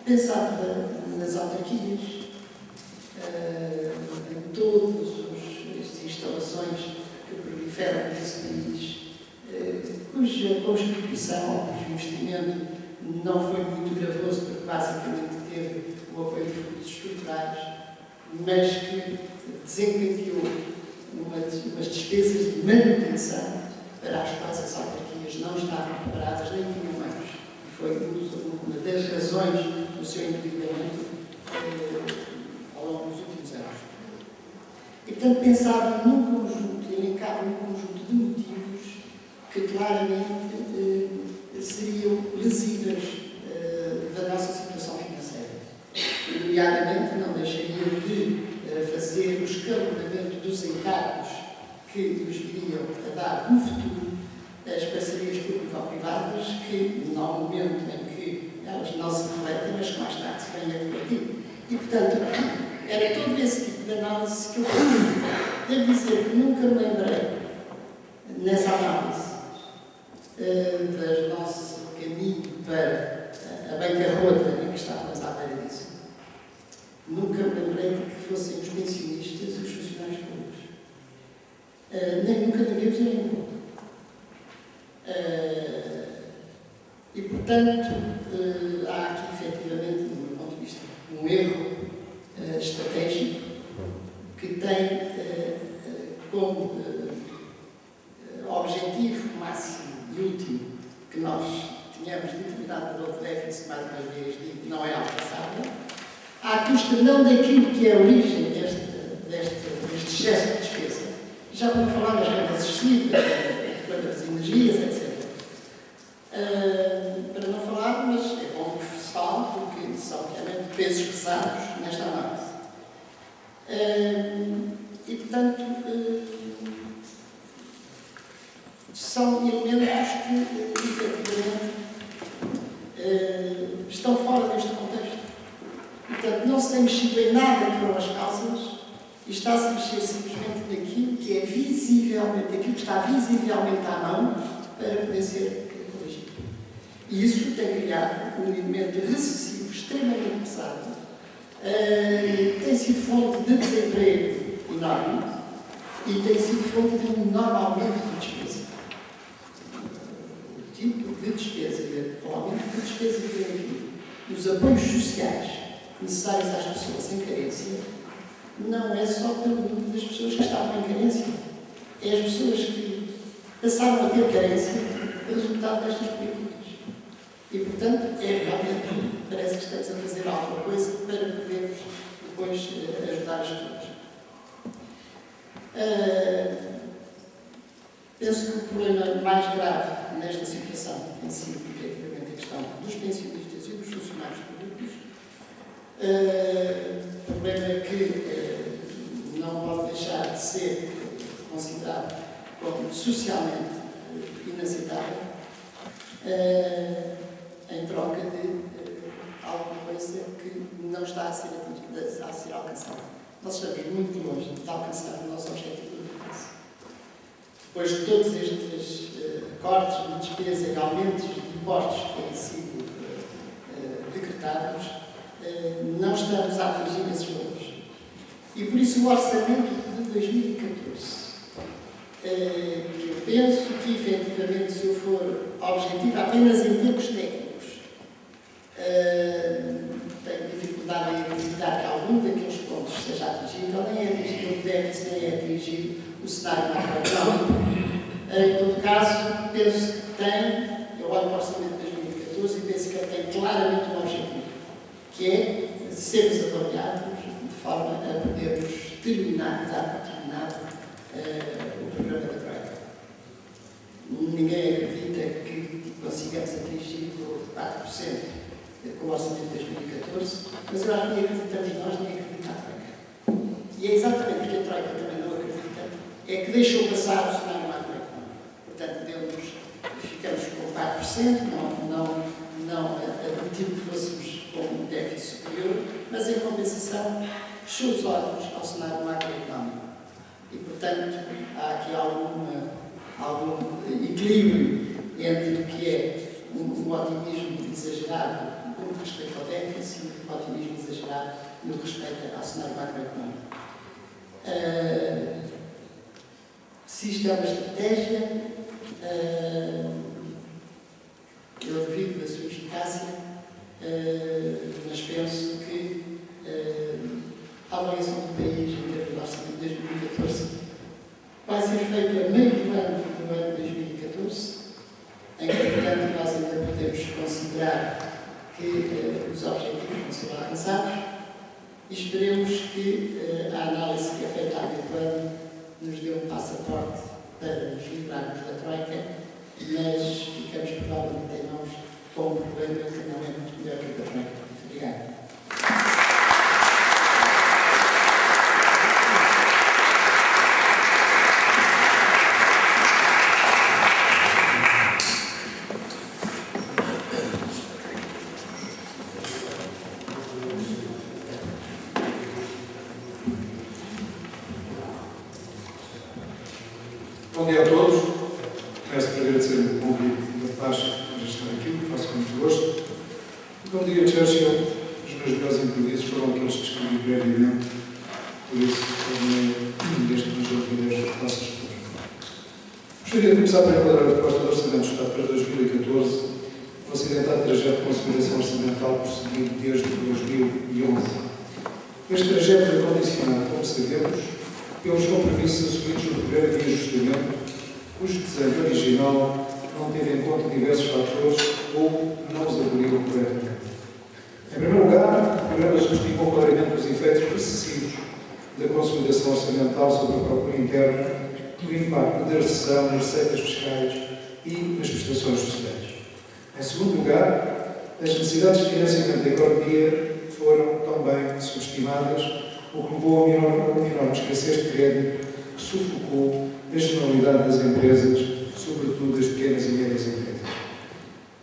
pensava nas autarquias, em todas as instalações que proliferam nesse país, cuja constituição, cujo investimento não foi muito gravoso, porque basicamente teve o apoio de fundos estruturais, mas que desencadeou umas despesas de manutenção para as quais as autarquias não estavam preparadas nem tinham meios. E foi uma das razões do seu endividamento ao longo dos últimos anos. E, portanto, pensava num conjunto, elencava num conjunto de motivos que claramente seriam lesivas da nossa situação financeira. Nomeadamente, não deixaria de fazer o escalonamento dos encargos que nos viriam a dar no futuro as parcerias público-privadas, que não há um momento em que elas não se refletem, mas que mais tarde se vêm a refletir. E, portanto, era todo esse tipo de análise que eu fiz. Devo dizer que nunca me lembrei, nessa análise, do nosso caminho para a bancarrota em que estávamos à beira disso. Nunca me lembrei de que fossem os pensionistas e os funcionários públicos. Nem nunca ninguém os lembrou. E, portanto, há aqui, efetivamente, do meu ponto de vista, um erro estratégico que tem como objetivo máximo e último que nós tenhamos determinado valor de déficit, mais uma vez digo, não é alcançável, à custa não daquilo que é a origem deste excesso de despesa. Já vamos falar das rendas excessivas, das energias, etc. Para não falar, mas é bom que se fale, porque são realmente pesos pesados nesta análise. E, portanto, são elementos que, efetivamente, estão fora deste contexto. Portanto, não se tem mexido em nada que foram as causas e está-se a mexer simplesmente naquilo que é visivelmente, aquilo que está visivelmente à mão para poder ser corrigido. E isso tem criado um elemento recessivo extremamente pesado, tem sido fonte de desemprego enorme e tem sido fonte de um enorme aumento de despesa. O tipo de despesa e o aumento de despesa que tem havido nos apoios sociais necessários às pessoas em carência não é só pelo número das pessoas que estavam em carência, é as pessoas que passaram a ter carência resultado destas políticas. E, portanto, realmente, parece que estamos a fazer alguma coisa para podermos depois ajudar as pessoas. Penso que o problema mais grave nesta situação tem sido, efetivamente, a questão dos pensionistas e dos funcionários públicos. Problema que não pode deixar de ser considerado como socialmente inaceitável, em troca de alguma coisa que não está a ser atingida, a ser alcançada. Nós estamos muito longe de alcançar o nosso objetivo de defesa. Depois de todos estes cortes de despesa e aumentos de impostos que têm sido decretados, não estamos a atingir esses valores. E por isso o orçamento de 2014, que eu penso que, efetivamente, se eu for objetivo apenas em termos técnicos, tenho dificuldade em acreditar que algum daqueles pontos seja atingível, nem é atingível o déficit, nem é atingível o cenário macroeconómico. Em todo caso, penso que tem, eu olho para o orçamento de 2014 e penso que ele tem claramente um objetivo, que é sermos avaliados de forma a podermos terminar, dar por terminado o programa da Troika. Ninguém acredita que consigamos atingir o 4% com o orçamento de 2014, mas eu acho que nem acreditamos nós, nem acredita a Troika. E é exatamente porque a Troika também não acredita, é que deixou passar o cenário macroeconómico. Portanto, ficamos com 4%, não admitimos que fôssemos com um déficit superior, mas em compensação fechou os olhos ao cenário macroeconómico. E, portanto, há aqui algum equilíbrio entre o que é um otimismo exagerado no respeito ao déficit e um otimismo exagerado no respeito ao cenário macroeconómico. Se isto é uma estratégia, eu duvido da sua eficácia, mas penso que a avaliação do país em termos do orçamento de 2014 vai ser feita a meio do ano de 2014, em que, portanto, nós ainda podemos considerar que os objetivos vão ser alcançados e esperemos que a análise que é feita há meio do ano nos dê um passaporte para nos livrarmos da Troika, mas ficamos provavelmente em mãos com um problema que não é muito melhor que o da Troika. Muito obrigado. Bom dia a todos. Começo por agradecer o convite da Paz para estar aqui, faço com muito gosto. E como diria Churchill, os meus melhores improvisos foram aqueles que escrevi brevemente, por isso tornei deste conjunto de ideias fáceis de pôr. Gostaria de começar por enquadrar a proposta do Orçamento do Estado para 2014, no acidentado trajeto de consolidação orçamental prosseguido desde 2011. Este trajeto foi condicionado, como sabemos, pelos compromissos assumidos no programa de ajustamento, cujo desenho original não teve em conta diversos fatores ou orçamental sobre a procura interna do impacto da recessão nas receitas fiscais e nas prestações sociais. Em segundo lugar, as necessidades de financiamento da economia foram também subestimadas, o que levou a uma enorme escassez de crédito que sufocou a generalidade das empresas, sobretudo das pequenas e médias empresas.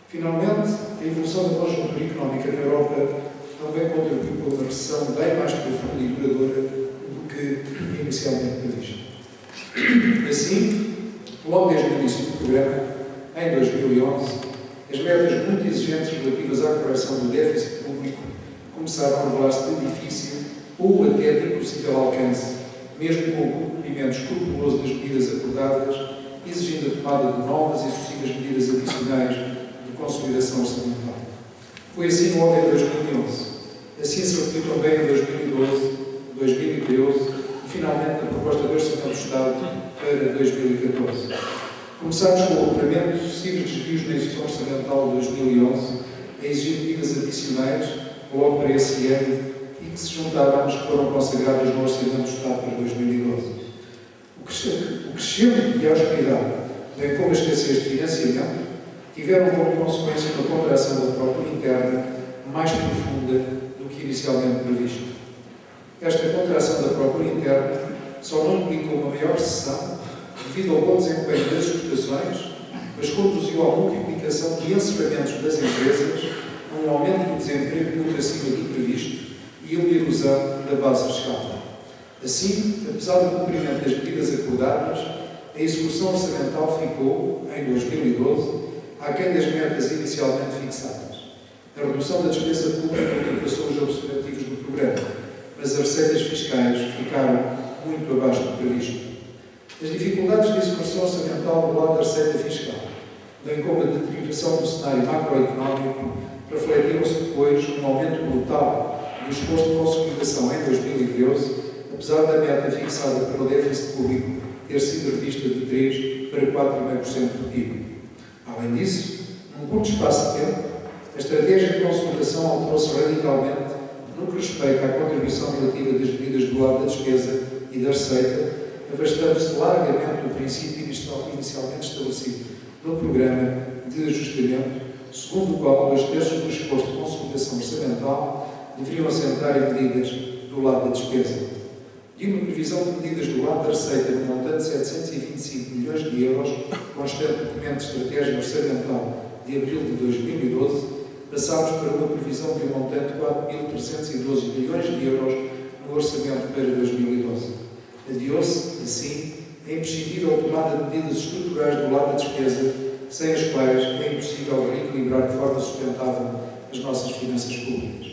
Finalmente, a evolução da conjuntura económica na Europa também contribuiu para uma recessão bem mais profunda e duradoura do que inicialmente previsto. Assim, logo desde o início do programa, em 2011, as metas muito exigentes relativas à correção do déficit público começaram a revelar-se de difícil ou até de impossível alcance, mesmo com o cumprimento escrupuloso das medidas acordadas, exigindo a tomada de novas e sucessivas medidas adicionais de consolidação orçamental. Foi assim logo em 2011. Assim se repetiu também em 2012, 2013 e, finalmente, na proposta de Orçamento do Estado para 2014. Começámos com o apuramento de sucessivos desvios na execução orçamental de 2011, a exigir medidas adicionais logo para esse ano e que se juntaram às que foram consagradas no Orçamento do Estado para 2012. O crescimento e a austeridade, bem como a escassez de financiamento, tiveram como consequência uma contração da procura interna mais profunda do que inicialmente previsto. Esta contração da procura interna só não implicou uma maior recessão devido ao bom desempenho das exportações, mas conduziu à multiplicação de encerramentos das empresas, a um aumento do desemprego muito acima do previsto e uma erosão da base fiscal. Assim, apesar do cumprimento das medidas acordadas, a execução orçamental ficou, em 2012, aquém das metas inicialmente fixadas. A redução da despesa pública ultrapassou os objetivos do programa, mas as receitas fiscais ficaram muito abaixo do previsto. As dificuldades de execução orçamental do lado da receita fiscal, bem como a deterioração do cenário macroeconómico, refletiram-se depois num aumento brutal do esforço de consolidação em 2013, apesar da meta fixada para o déficit público ter sido revista de 3% para 4,5% do PIB. Além disso, num curto espaço de tempo, a estratégia de consolidação alterou-se radicalmente no que respeita à contribuição relativa das medidas do lado da despesa e da receita, afastando-se largamente do princípio inicialmente estabelecido no programa de ajustamento, segundo o qual 2/3 do esforço de consolidação orçamental deveriam assentar em medidas do lado da despesa. De uma previsão de medidas do lado da receita no montante de 725 milhões de euros, constante do documento de estratégia orçamental de abril de 2012, passámos para uma previsão de um montante de 4.312 milhões de euros no orçamento para 2012. Adiou-se, assim, a imprescindível tomada de medidas estruturais do lado da despesa, sem as quais é impossível reequilibrar de forma sustentável as nossas finanças públicas.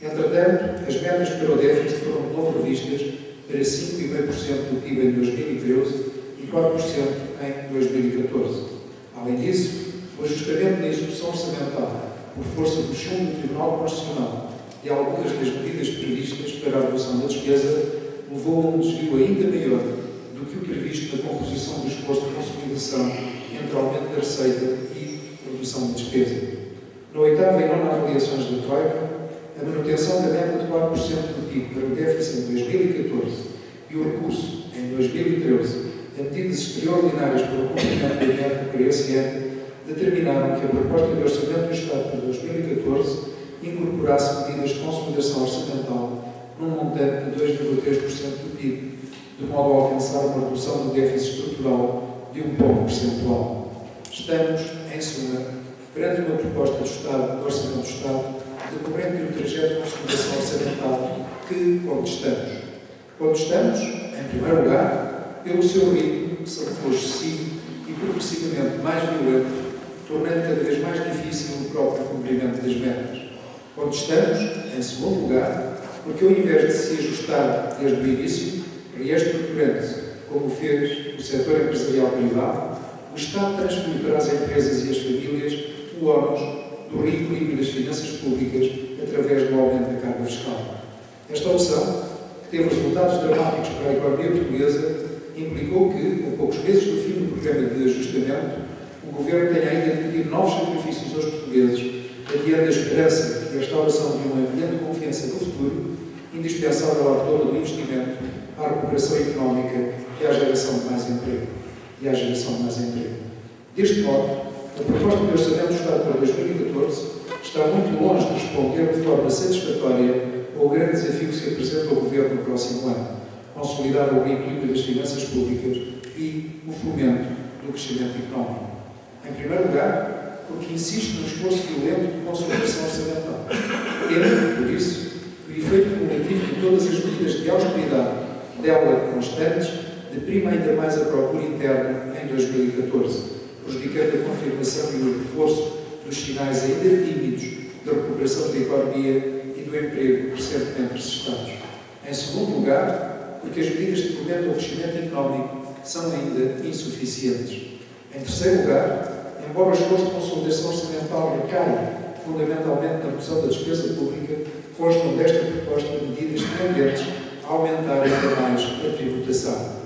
Entretanto, as metas para o déficit foram de novo revistas para 5,5% do PIB em 2013 e 4% em 2014. Além disso, o ajustamento da execução orçamental, por força do chumbo do Tribunal Constitucional e algumas das medidas previstas para a redução da despesa, levou a um desvio ainda maior do que o previsto na composição do esforço de consolidação entre aumento da receita e redução da despesa. Na oitava e nona avaliações da Troika, a manutenção da meta de 4% do PIB para o déficit em 2014 e o recurso, em 2013, a medidas extraordinárias para o cumprimento da meta para esse ano, determinaram que a proposta de orçamento do Estado para 2014 incorporasse medidas de consolidação orçamental num montante de 2,3% do PIB, de modo a alcançar uma redução do déficit estrutural de 1 ponto percentual. Estamos, em suma, perante uma proposta de orçamento do Estado decorrente de um trajeto de consolidação orçamental que contestamos. Contestamos, em primeiro lugar, pelo seu ritmo, que se revelou excessivo e progressivamente mais violento, tornando cada vez mais difícil o próprio cumprimento das metas. Contestamos, em segundo lugar, porque ao invés de se ajustar desde o início, reestruturando-se, como fez o setor empresarial privado, o Estado transferiu para as empresas e as famílias o ónus do reequilíbrio das finanças públicas através do aumento da carga fiscal. Esta opção, que teve resultados dramáticos para a economia portuguesa, implicou que, a poucos meses do fim do programa de ajustamento, o Governo tenha ainda de pedir novos sacrifícios aos portugueses, adiando a esperança e a restauração de um ambiente de confiança no futuro, indispensável à retoma do investimento, à recuperação económica e à geração de mais emprego. Deste modo, a proposta de Orçamento do Estado para 2014 está muito longe de responder de forma satisfatória ao grande desafio que se apresenta ao Governo no próximo ano, consolidar o equilíbrio das finanças públicas e o fomento do crescimento económico. Em primeiro lugar, porque insiste no esforço violento de consolidação orçamental. Por isso, o efeito cumulativo de todas as medidas de austeridade dela constantes deprime ainda mais a procura interna em 2014, prejudicando a confirmação e o reforço dos sinais ainda tímidos da recuperação da economia e do emprego recentemente registrados. Em segundo lugar, porque as medidas que fomentam o crescimento económico são ainda insuficientes. Em terceiro lugar, embora o esforço de consolidação orçamental recaia fundamentalmente na redução da despesa pública, constam desta proposta medidas tendentes a aumentar ainda mais a tributação.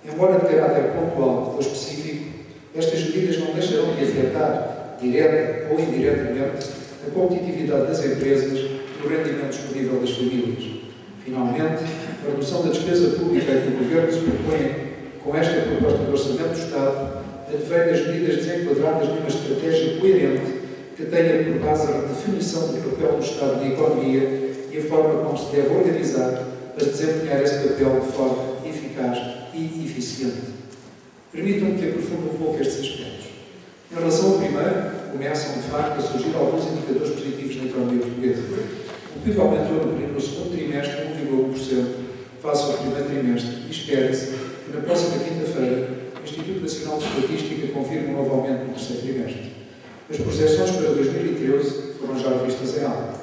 Embora de caráter pontual ou específico, estas medidas não deixarão de afetar, direta ou indiretamente, a competitividade das empresas e o rendimento disponível das famílias. Finalmente, a redução da despesa pública que o Governo se propõe com esta proposta de Orçamento do Estado advém das medidas desenquadradas numa estratégia coerente que tenha por base a redefinição do papel do Estado na economia e a forma como se deve organizar para desempenhar esse papel de forma eficaz e eficiente. Permitam-me que aprofunde um pouco estes aspectos. Em relação ao primeiro, começam, de facto, a surgir alguns indicadores positivos na economia portuguesa. O PIB aumentou no segundo trimestre 1,1% face ao primeiro trimestre e espera-se que na próxima quinta-feira o Instituto Nacional de Estatística confirme um novo aumento no terceiro trimestre. As projeções para 2013 foram já revistas em alta.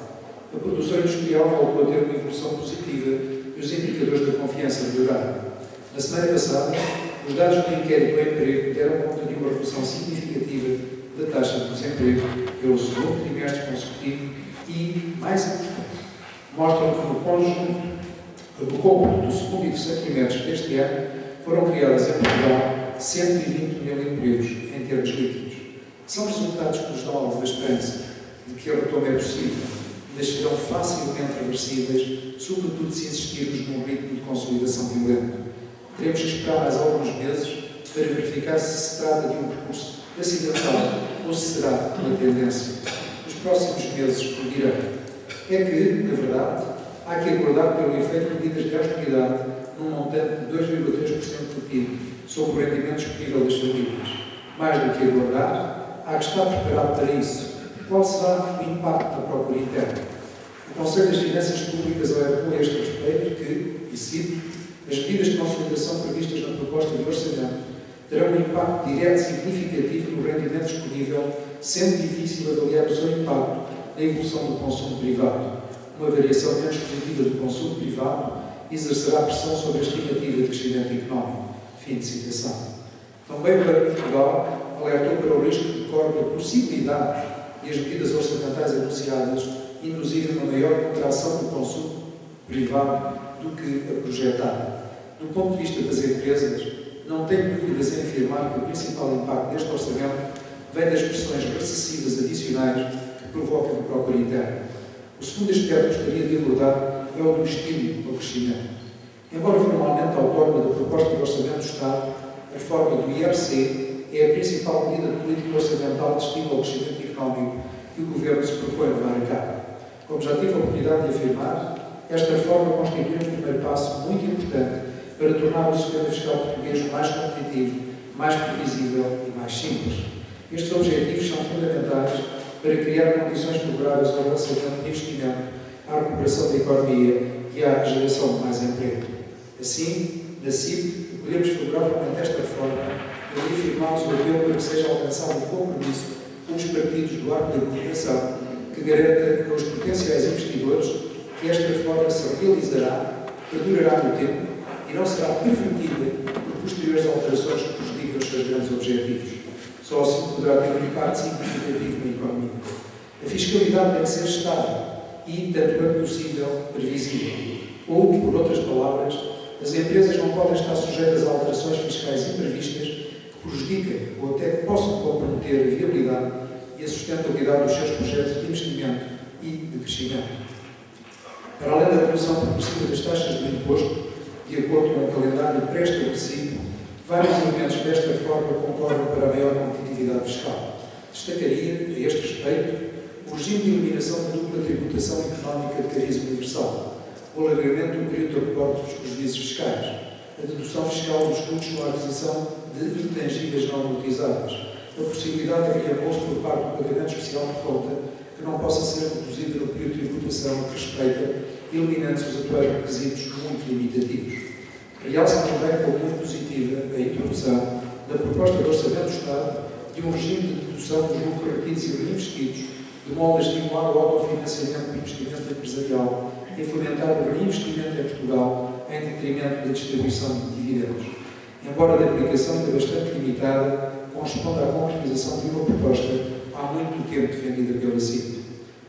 A produção industrial voltou a ter uma evolução positiva e os indicadores da confiança melhoraram. Na semana passada, os dados do inquérito ao emprego deram conta de uma redução significativa da taxa de desemprego pelo segundo trimestre consecutivo e, mais importante, mostram que no cômputo do segundo e terceiro trimestres deste ano foram criadas em Portugal 120 mil empregos em termos líquidos. São resultados que nos dão alguma esperança de que a retoma é possível, mas serão facilmente reversíveis, sobretudo se insistirmos num ritmo de consolidação violento. Teremos que esperar mais alguns meses para verificar se trata de um percurso acidental ou se será uma tendência. Os próximos meses o dirão. É que, na verdade, há que aguardar pelo efeito de medidas de austeridade num montante de 2,3% do PIB sobre o rendimento disponível das famílias. Mais do que aguardar, há que estar preparado para isso. Qual será o impacto na procura interna? O Conselho das Finanças Públicas alertou a este respeito que, e cito, as medidas de consolidação previstas na proposta de orçamento terão um impacto direto significativo no rendimento disponível, sendo difícil avaliar o seu impacto na evolução do consumo privado. Uma variação menos positiva do consumo privado exercerá pressão sobre a estimativa de crescimento económico. Fim de citação. Também para Portugal alertou para o risco que decorre da possibilidade de as medidas orçamentais anunciadas induzirem uma maior contração do consumo privado do que a projetada. Do ponto de vista das empresas, não tenho dúvidas em afirmar que o principal impacto deste orçamento vem das pressões recessivas adicionais que provoca a procura interna. O segundo aspecto que gostaria de abordar é o do estímulo ao crescimento. Embora formalmente autónoma da proposta de orçamento do Estado, a reforma do IRC é a principal medida de política orçamental de estímulo ao crescimento económico que o Governo se propõe levar a cabo. Como já tive a oportunidade de afirmar, esta reforma constitui um primeiro passo muito importante para tornar o sistema fiscal português mais competitivo, mais previsível e mais simples. Estes objetivos são fundamentais para criar condições favoráveis ao lançamento de investimento, à recuperação da economia e à geração de mais emprego. Assim, na CIP, acolhemos favoravelmente esta reforma e reafirmamos o apelo para que seja alcançado um compromisso com os partidos do arco da governação que garanta aos potenciais investidores que esta reforma se realizará, perdurará no tempo e não será pervertida por posteriores alterações que prejudicam os seus grandes objetivos. Só assim poderá ter um impacto significativo na economia. A fiscalidade tem que ser estável e, tanto quanto possível, previsível. Ou, por outras palavras, as empresas não podem estar sujeitas a alterações fiscais imprevistas que prejudiquem ou até que possam comprometer a viabilidade e a sustentabilidade dos seus projetos de investimento e de crescimento. Para além da redução progressiva das taxas do imposto, de acordo com o calendário pré-estabelecido, vários elementos desta reforma concorrem para a maior competitividade fiscal. Destacaria, a este respeito, o regime de eliminação da dupla tributação económica de cariz universal, o alargamento do período de reporte dos prejuízos fiscais, a dedução fiscal dos custos com a aquisição de intangíveis não amortizáveis, a possibilidade de reembolso por parte do pagamento especial de conta que não possa ser reduzida no período de tributação que respeita, eliminando-se os atuais requisitos muito limitativos. Realça também como muito positiva a introdução da proposta de Orçamento do Estado de um regime de dedução dos lucros retidos e reinvestidos, de modo a estimular o autofinanciamento do investimento empresarial e fomentar o reinvestimento em Portugal em detrimento da distribuição de dividendos. Embora de aplicação ainda bastante limitada, corresponde à concretização de uma proposta há muito tempo defendida pela CIP.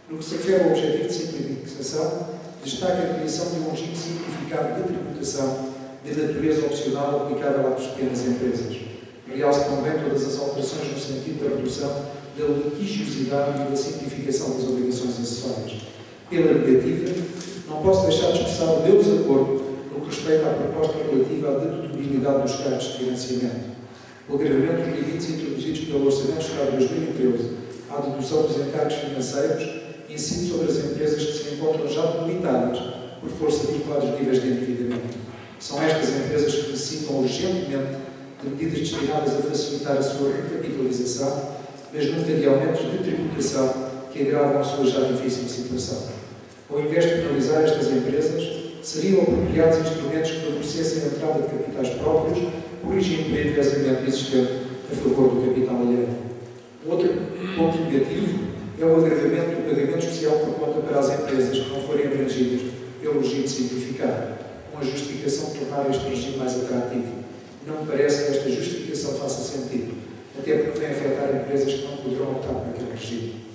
No que se refere ao objetivo de simplificação, destaca a criação de um regime simplificado de tributação de natureza opcional aplicável às pequenas empresas. Realça também todas as alterações no sentido da redução da litigiosidade e da simplificação das obrigações acessórias. Pela negativa, não posso deixar de expressar o meu desacordo no que respeita à proposta relativa à dedutibilidade dos gastos de financiamento. O agravamento dos limites introduzidos pelo Orçamento do Estado de 2013 à dedução dos encargos financeiros incide sobre as empresas que se encontram já debilitadas por força de elevados níveis de endividamento. São estas empresas que necessitam urgentemente de medidas destinadas a facilitar a sua recapitalização, mas nunca de aumentos de tributação que agravam a sua já difícil situação. Ao invés de penalizar estas empresas, seriam apropriados instrumentos que favorecessem a entrada de capitais próprios, corrigindo o enviesamento existente a favor do capital alheio. Outro ponto negativo é o agravamento do pagamento especial por conta para as empresas que não forem abrangidas pelo regime simplificado, com a justificação de tornar este regime mais atrativo. Não me parece que esta justificação faça sentido, até porque vem afetar empresas que não poderão optar por aquele regime.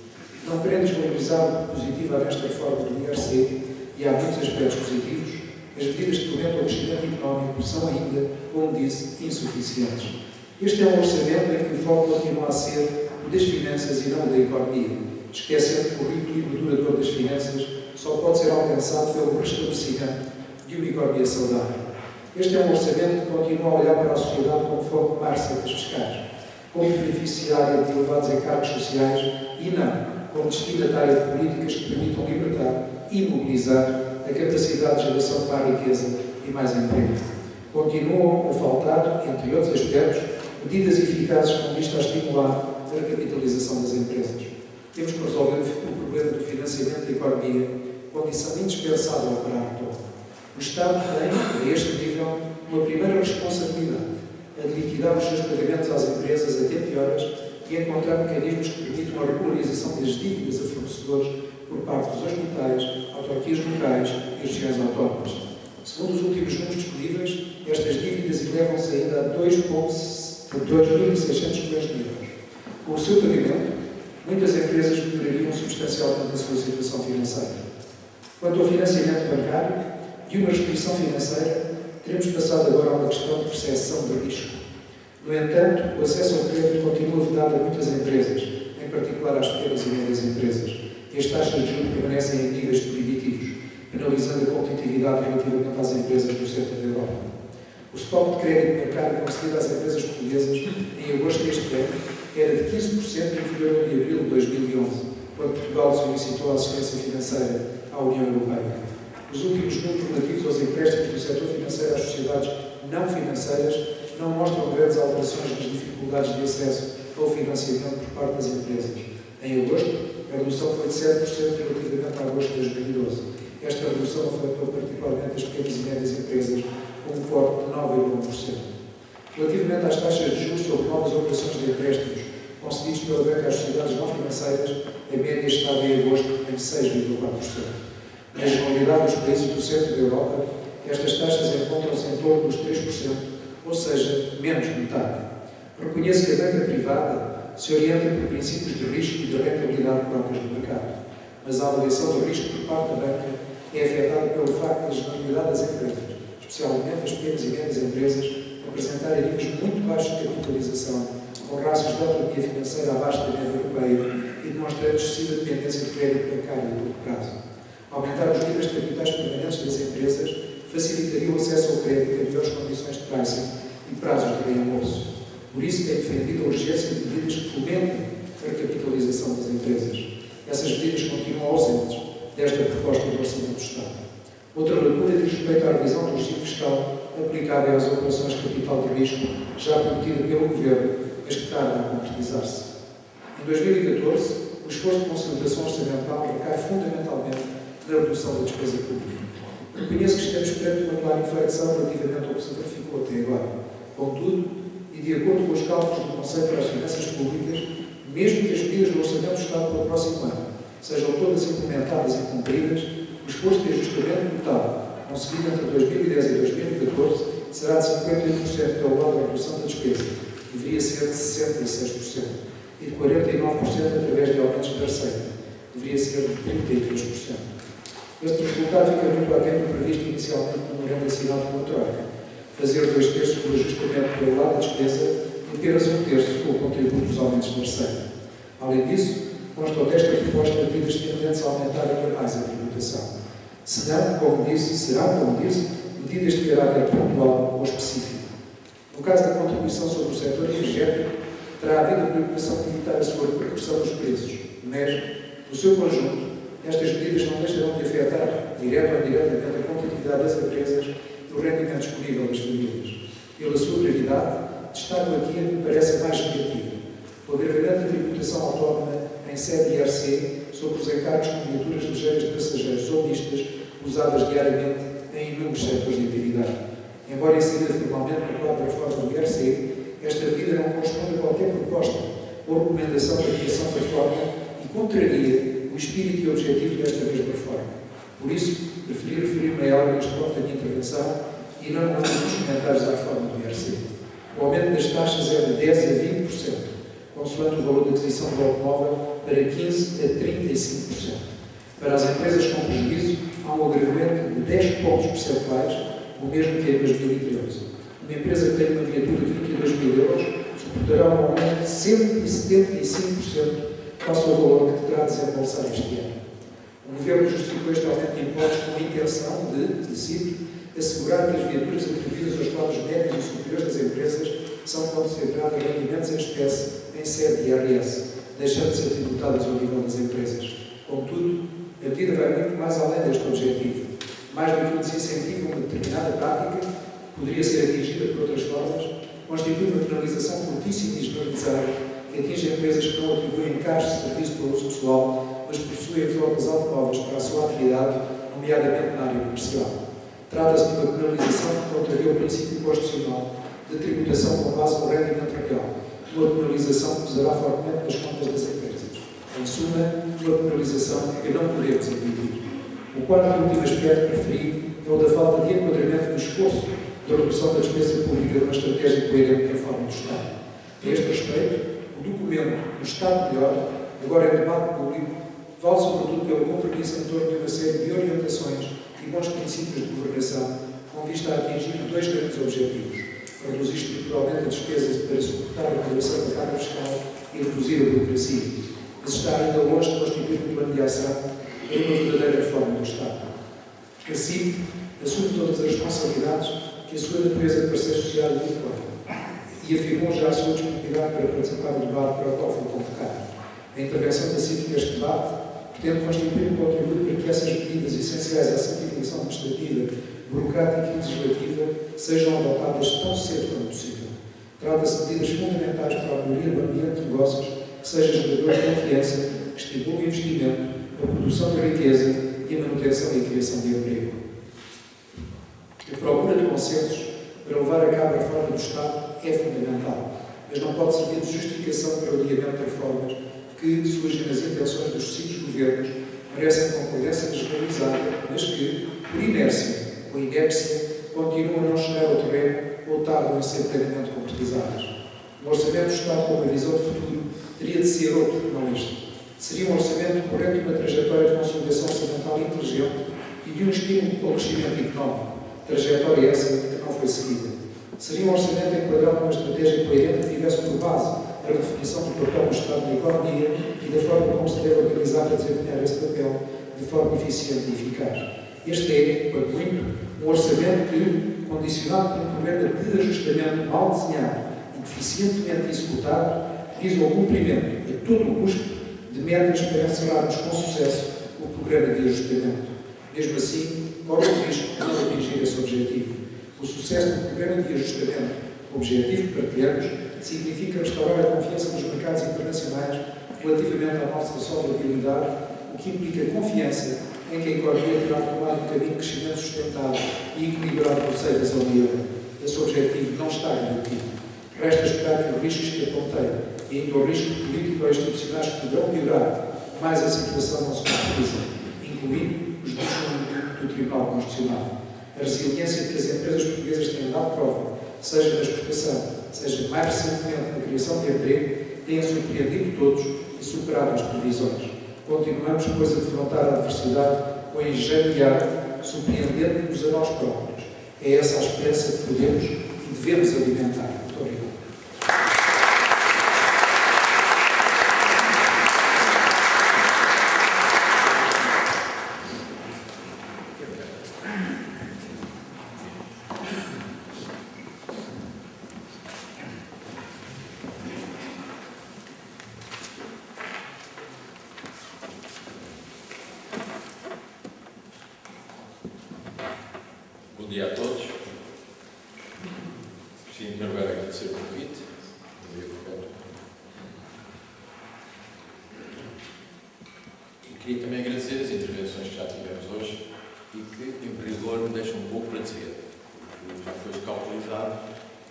Não querendo desvalorizar o positivo nesta reforma do IRC, e há muitos aspectos positivos, as medidas que fomentam o crescimento económico são ainda, como disse, insuficientes. Este é um orçamento em que o foco continua a ser o das finanças e não o da economia, esquecendo que o reequilíbrio duradouro das finanças só pode ser alcançado pelo restabelecimento de uma economia saudável. Este é um orçamento que continua a olhar para a sociedade como fonte de mais receitas fiscais, como beneficiária de elevados encargos sociais e não como destinatária de políticas que permitam libertar e mobilizar a capacidade de geração de mais riqueza e mais emprego. Continuam a faltar, entre outros aspectos, medidas eficazes com vista a estimular a recapitalização das empresas. Temos que resolver o problema do financiamento da economia, condição indispensável para a retorno. O Estado tem, a este nível, uma primeira responsabilidade, a de liquidar os seus pagamentos às empresas a tempo e horas e encontrar mecanismos que permitam a regularização das dívidas a fornecedores por parte dos hospitais, autarquias locais e regiões autónomas. Segundo os últimos números disponíveis, estas dívidas elevam-se ainda a 2.600 milhões de euros. Com o seu pagamento, muitas empresas melhorariam substancialmente a sua situação financeira. Quanto ao financiamento bancário e uma restrição financeira, teremos passado agora a uma questão de percepção de risco. No entanto, o acesso ao crédito continua vedado a muitas empresas, em particular às pequenas e médias empresas, e as taxas de juros permanecem em níveis proibitivos, penalizando a competitividade relativamente às empresas do centro da Europa. O estoque de crédito bancário concedido às empresas portuguesas em agosto deste ano era de 15% inferior ao de abril de 2011, quando Portugal solicitou a assistência financeira à União Europeia. Os últimos números relativos aos empréstimos do setor financeiro às sociedades não financeiras não mostram grandes alterações nas dificuldades de acesso ao financiamento por parte das empresas. Em agosto, a redução foi de 7% relativamente a agosto de 2012. Esta redução afetou particularmente as pequenas e médias empresas, com um corte de 9,1%. Relativamente às taxas de juros sobre novas operações de empréstimos concedidos pela banca às sociedades não financeiras, a média estava em agosto em 6,4%. Na generalidade dos países do centro da Europa, estas taxas encontram-se em torno dos 3%, ou seja, menos de metade. Reconheço que a banca privada se orienta por princípios de risco e de rentabilidade próprios do mercado, mas a avaliação do risco por parte da banca é afetada pelo facto da generalidade das empresas, especialmente as pequenas e médias empresas, apresentarem níveis muito baixos de capitalização, com ratios de autonomia financeira abaixo da média europeia e demonstrando excessiva dependência de crédito bancário a curto prazo. Aumentar os níveis de capitais permanentes das empresas facilitaria o acesso ao crédito em melhores condições de pricing e prazos de reembolso. Por isso, tem defendido a urgência de medidas que fomentem a recapitalização das empresas. Essas medidas continuam ausentes desta proposta do Orçamento do Estado. Outra lacuna diz respeito à revisão do regime fiscal aplicável às operações de capital de risco, já prometida pelo Governo, mas que tarda a concretizar-se. Em 2014, o esforço de consolidação orçamental recai fundamentalmente na redução da despesa pública. Reconheço que estamos perante uma clara inflexão relativamente ao que se verificou até agora. Contudo, e de acordo com os cálculos do Conselho para as Finanças Públicas, mesmo que as medidas do Orçamento do Estado para o próximo ano sejam todas implementadas e cumpridas, o esforço de ajustamento total, conseguido entre 2010 e 2014, será de 51% pelo lado da redução da despesa, deveria ser de 66%, e de 49% através de aumentos da receita, deveria ser de 33%. Este resultado fica muito aquém do previsto inicialmente no memorando assinado pela Troika, fazer 2/3 do ajustamento pelo lado da despesa e apenas 1/3 com o contributo dos aumentos da receita. Além disso, constam desta proposta medidas tendentes a aumentar ainda mais a tributação. Serão, como disse, medidas de caráter pontual ou específico. No caso da contribuição sobre o setor energético, terá havido a preocupação de evitar a sua repercussão nos preços, mas, no seu conjunto, estas medidas não deixarão de afetar, direto ou indiretamente, a competitividade das empresas e o rendimento disponível das famílias. Pela sua gravidade, destaco aqui a que me parece mais negativa: o agravamento da tributação autónoma em sede de IRC sobre os encargos com viaturas ligeiras de passageiros ou mistas usadas diariamente em inúmeros setores de atividade. Embora inserida formalmente no quadro da reforma do IRC, esta medida não corresponde a qualquer proposta ou recomendação da criação da reforma e contraria o espírito e o objetivo desta mesma reforma. Por isso, preferi referir-me a ela neste ponto da minha intervenção e não no âmbito dos comentários à reforma do IRC. O aumento das taxas é de 10% a 20%, consoante o valor de aquisição do automóvel, para 15% a 35%. Para as empresas com prejuízo, há um agravamento de 10 pontos percentuais, o mesmo que em 2013. Uma empresa que tem uma viatura de 22 mil euros suportará um aumento de 175% face ao valor que terá de desembolsar este ano. O Governo justificou este aumento de impostos com a intenção de, cito, assegurar que as viaturas atribuídas aos quadros médios e superiores das empresas são consideradas rendimentos em espécie em sede de IRS, deixando de ser tributadas ao nível das empresas. Contudo, a medida vai muito mais além deste objetivo. Mais do que um desincentivo a uma determinada prática, que poderia ser atingida por outras formas, constitui uma penalização fortíssima e generalizada que atinge empresas que não atribuem cargos de serviço para uso pessoal, mas possuem flotas automóveis para a sua atividade, nomeadamente na área comercial. Trata-se de uma penalização que contraria o princípio constitucional de tributação com base no rendimento real, uma penalização que pesará fortemente nas contas das empresas. Em suma, uma penalização que não podemos admitir. O quarto e último aspecto preferido é o da falta de enquadramento do esforço da redução da despesa pública numa estratégia coerente da reforma do Estado. A este respeito, o documento do Estado Melhor, agora em debate público, vale sobretudo pelo compromisso em torno de uma série de orientações e bons princípios de governação com vista a atingir dois grandes objetivos: reduzir estruturalmente a despesa para suportar a moderação da carga fiscal e reduzir a burocracia. Mas está ainda longe de constituir um plano de ação para uma verdadeira reforma do Estado. Assim, assume todas as responsabilidades que a sua natureza de parceiro social lhe impõe e afirmou já a sua disponibilidade para participar do debate para o qual foi convocado. A intervenção da CIP neste debate pretende constituir um contributo para que essas medidas essenciais à simplificação administrativa, burocrática e legislativa sejam adotadas tão cedo quanto possível. Trata-se de medidas fundamentais para a melhoria do ambiente de negócios que seja gerador de confiança, que estimule o investimento, a produção de riqueza e a manutenção e a criação de emprego. A procura de consensos para levar a cabo a reforma do Estado é fundamental, mas não pode servir de justificação para o adiamento de reformas que surgem nas intenções dos sucessivos governos, merecem concordância generalizada, mas que, por inércia ou inépcia, continuam a não chegar ao terreno ou tardam em ser plenamente concretizadas. O Orçamento do Estado, com uma visão de futuro, teria de ser outro que não este. Seria um orçamento corrente de uma trajetória de consolidação orçamental inteligente e de um estímulo ao crescimento económico, trajetória essa que não foi seguida. Seria um orçamento enquadrado numa estratégia coerente que tivesse por base a redefinição do papel do Estado na economia e da forma como se deve organizar para desempenhar esse papel de forma eficiente e eficaz. Este é, quanto muito, um orçamento que, condicionado por um programa de ajustamento mal desenhado e deficientemente executado, visa o cumprimento, a todo o custo, de metas para encerrarmos com sucesso o programa de ajustamento. Mesmo assim, corre o risco de não atingir esse objetivo. O sucesso do programa de ajustamento, objetivo que partilhamos, significa restaurar a confiança dos mercados internacionais relativamente à nossa solvabilidade, o que implica confiança em que a economia terá tomado um caminho de crescimento sustentável e equilibrado por receitas ao euro. Esse objetivo não está garantido. Resta esperar que os riscos que apontei e ainda os riscos políticos ou institucionais que poderão piorar mais a situação não se concretizam, incluindo os discos do Tribunal Constitucional. A resiliência de que as empresas portuguesas têm dado prova, seja na exportação, seja mais recentemente na criação de emprego, têm surpreendido todos e superado as previsões. Continuamos, pois, a defrontar a adversidade com ingenuidade, surpreendendo-nos a nós próprios. É essa a esperança que podemos e devemos alimentar. Muito obrigado. Bom dia a todos. Sim, em primeiro lugar, agradecer o convite. Bom dia, Roberto. E queria também agradecer as intervenções que já tivemos hoje e que, em rigor, me deixam um pouco para dizer. Porque já foi calculado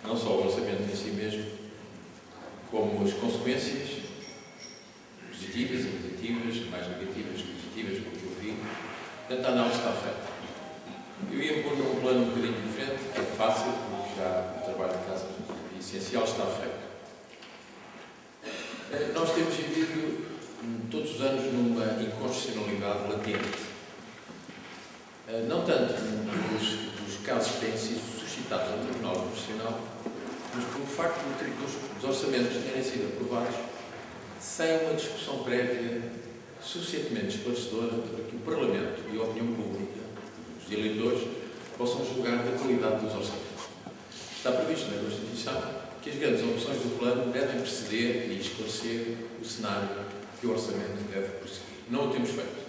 não só o orçamento em si mesmo, como as consequências positivas e negativas, mais negativas que positivas, pelo que eu vi. Portanto, a análise está feita. Eu ia pôr num plano um bocadinho diferente, que é fácil, porque já o trabalho de casa essencial está feito. Nós temos vivido todos os anos numa inconstitucionalidade latente. Não tanto dos casos que têm sido suscitados no Tribunal Constitucional, mas pelo facto dos orçamentos terem sido aprovados sem uma discussão prévia suficientemente esclarecedora para que o Parlamento e a opinião pública, os eleitores, possam julgar da qualidade dos orçamentos. Está previsto na Constituição que as grandes opções do plano devem preceder e esclarecer o cenário que o orçamento deve prosseguir. Não o temos feito.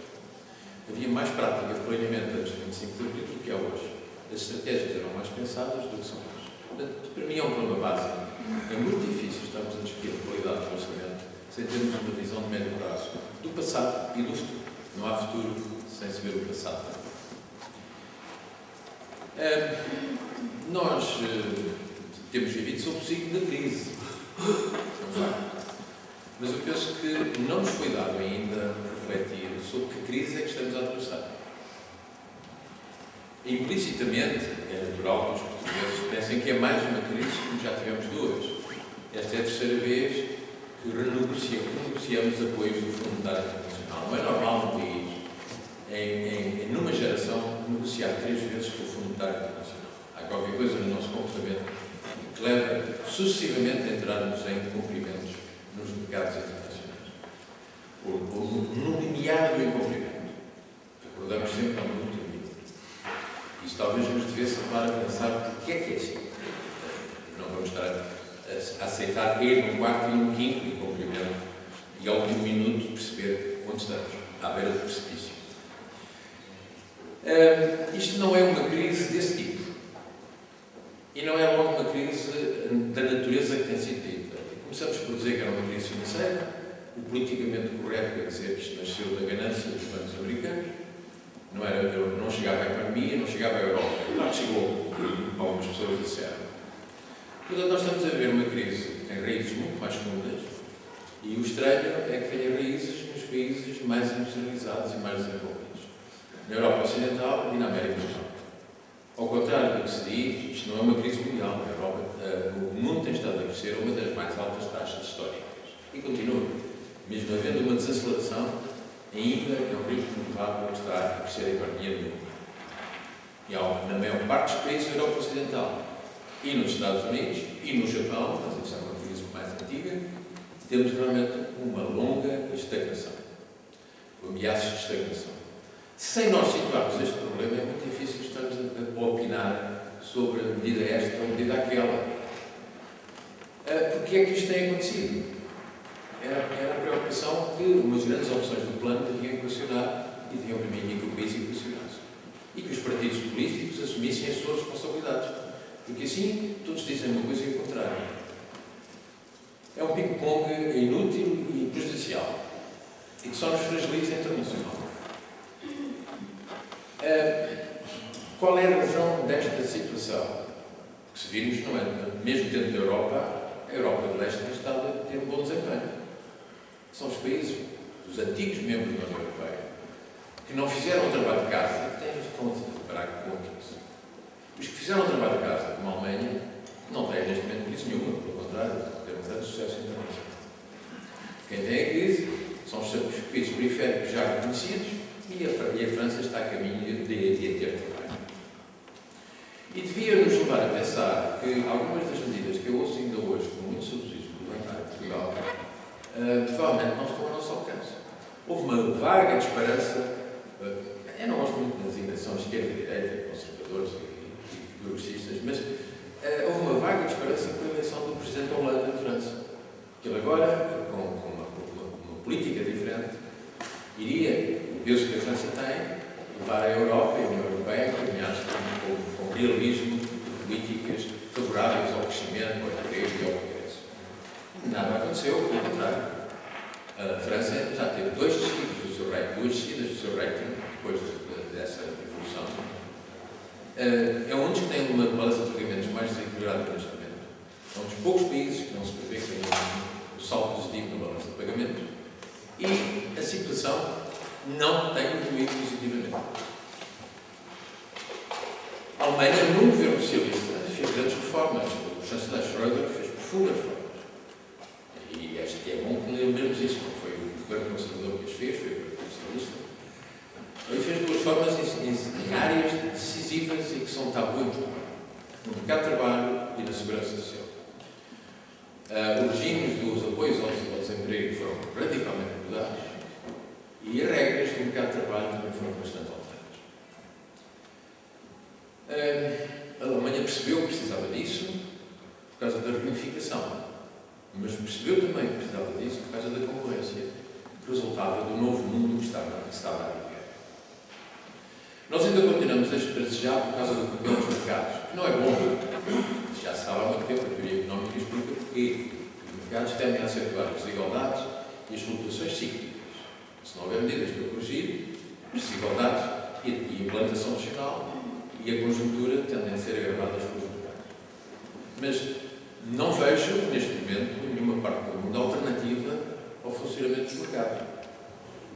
Havia mais prática de planeamento antes de 25 de abril do que é hoje. As estratégias eram mais pensadas do que são hoje. Portanto, para mim é um problema básico. É muito difícil estarmos a discutir a qualidade do orçamento sem termos uma visão de médio prazo do passado e do futuro. Não há futuro sem se ver o passado. Nós temos vivido sob o signo da crise. Mas eu penso que não nos foi dado ainda refletir sobre que crise é que estamos a atravessar. Implicitamente, é natural que os portugueses pensem que é mais uma crise, como já tivemos duas. Esta é a terceira vez que renegociamos apoios do Fundo Monetário Internacional. Não é normal no país, numa geração, negociar 3 vezes com o Fundo Monetário Internacional. Há qualquer coisa no nosso comportamento que leva sucessivamente a entrarmos em cumprimentos nos mercados internacionais. No limiar do incumprimento. Recordamos sempre ao muito limite. Isso talvez nos devesse levar a pensar o que é assim. Não vamos estar a aceitar cair num quarto e num quinto incumprimento e ao último minuto perceber onde estamos, à beira do precipício. Isto não é uma crise desse tipo. E não é logo uma crise da natureza que tem sido dita. Começamos por dizer que era uma crise financeira. O politicamente correto é dizer que isto nasceu da ganância dos bancos americanos. Não chegava à economia, não chegava à Europa. Não chegou. Algumas pessoas disseram. Portanto, nós estamos a ver uma crise que tem raízes muito mais fundas. E o estranho é que tem raízes nos países mais industrializados e mais desenvolvidos. Na Europa Ocidental e na América do Norte. Ao contrário do que se diz, isto não é uma crise mundial. Na Europa, o mundo tem estado a crescer a uma das mais altas taxas históricas. E continua. Mesmo havendo uma desaceleração, ainda é um risco provável de estar a crescer a economia do mundo. E na maior parte dos países da Europa Ocidental, e nos Estados Unidos, e no Japão, mas isso é uma crise mais antiga, temos realmente uma longa estagnação. Ameaças de estagnação. Sem nós situarmos este problema, é muito difícil estarmos a opinar sobre a medida esta ou a medida aquela. Porque é que isto tem acontecido? Era a preocupação que umas grandes opções do plano deviam equacionar e deviam permitir que o país equacionasse. E que os partidos políticos assumissem as suas responsabilidades. Porque assim todos dizem uma coisa e o contrário. É um ping-pong inútil e prejudicial. E que só nos fragiliza internacionalmente. Qual é a razão desta situação? Porque se virmos, não é? Mesmo dentro da Europa, a Europa do Leste tem estado a ter um bom desempenho. São os países, os antigos membros da União Europeia, que não fizeram o trabalho de casa, que estão a preparar com a crise. Os que fizeram o trabalho de casa, como a Alemanha, não têm neste momento crise nenhuma, pelo contrário, têm um grande sucesso internacional. Quem tem a crise são os países periféricos já reconhecidos e a França está a caminho de ter também. E devia-nos levar a pensar que algumas das medidas que eu ouço ainda hoje, com muitos subsídios do levantar em Portugal, provavelmente não estão ao nosso alcance. Houve uma vaga de esperança. Eu não gosto muito da designação esquerda e direita, conservadores e progressistas, mas houve uma vaga de esperança com a eleição do Presidente da Holanda de França. Que ele agora, com uma política diferente, iria, o peso que a França tem, levar a Europa e a União Europeia a caminhar com realismo de políticas favoráveis ao crescimento, ao emprego e ao progresso. Nada aconteceu, pelo contrário. A França já teve duas descidas do seu rating, depois dessa evolução. É um dos que tem uma balança de pagamentos mais desequilibrada neste momento. É um dos poucos países que não se prevê que tenha o saldo positivo na balança de pagamentos. E a situação não tem evoluído positivamente. A Alemanha, num governo socialista, fez grandes reformas. O chanceler Schröder fez profundas reformas. E é bom que lembremos isso. Não foi o governo conservador que as fez, foi o governo socialista. Ele fez duas reformas em áreas decisivas e que são tabu em Portugal. No mercado de trabalho e na segurança social. Os regimes dos apoios ao desemprego foram radicalmente mudados e as regras do mercado de trabalho também foram bastante alteradas. A Alemanha percebeu que precisava disso por causa da reunificação, mas percebeu também que precisava disso por causa da concorrência que resultava do novo mundo que estava a viver. Nós ainda continuamos a desejar por causa do papel dos mercados, que não é bom. Já se sabe há muito tempo, a teoria económica explica porquê. Os mercados tendem a acentuar as desigualdades e as flutuações cíclicas. Se não houver medidas para corrigir, as desigualdades e a implantação regional e a conjuntura tendem a ser agravadas pelos mercados. Mas não vejo, neste momento, nenhuma parte do mundo alternativa ao funcionamento dos mercados.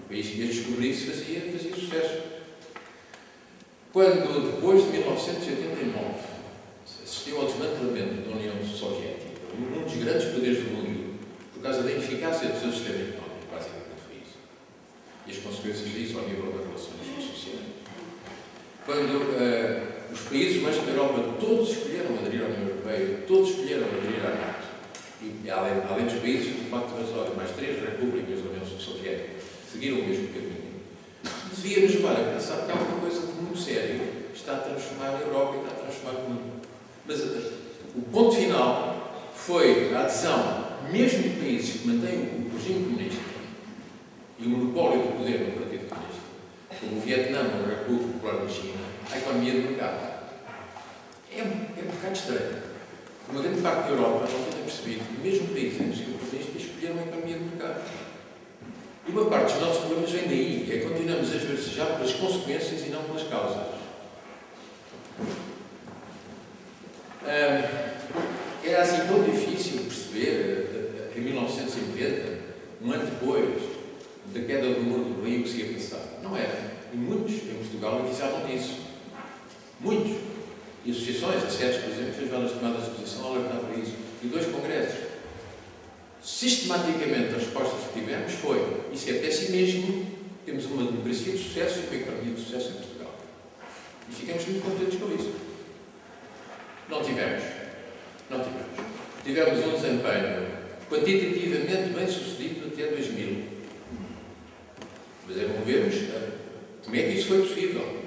O país que as descobrisse fazia sucesso. Quando, depois de 1989, assistiu ao desmantelamento da União Soviética, um dos grandes poderes do mundo, por causa da ineficácia do seu sistema económico, basicamente foi isso. E as consequências disso ao nível das relações sociais. Quando os países mais da Europa todos escolheram aderir à União Europeia, todos escolheram aderir à NATO, e além dos países de 4 horas, mais 3 repúblicas da União Soviética, seguiram o mesmo caminho, devia nos levar a pensar que alguma coisa de muito sério está a transformar a Europa e está a transformar o mundo. Mas o ponto final foi a adesão, mesmo de países que mantêm o regime comunista e o monopólio do poder no Partido Comunista, como o Vietnã ou a República Popular da China, à economia de mercado. É um bocado estranho. Uma grande parte da Europa não tem percebido que mesmo países em regime comunista escolheram a economia de mercado. E uma parte dos nossos problemas vem daí, é que continuamos a esverdejar pelas consequências e não pelas causas. Era assim tão difícil perceber, em 1990, um ano depois da queda do muro do Berlim, o que se ia passar. Não era. E muitos em Portugal avisavam disso. Muitos. E associações, a SEDES, por exemplo, fez várias tomadas de posição a alertar para isso. E 2 congressos. Sistematicamente, as respostas que tivemos foi: isso é pessimismo, temos uma democracia de sucesso e uma economia de sucesso em Portugal. E ficamos muito contentes com isso. Não tivemos. Tivemos um desempenho quantitativamente bem sucedido até 2000. Mas é bom vermos Como é que isso foi possível?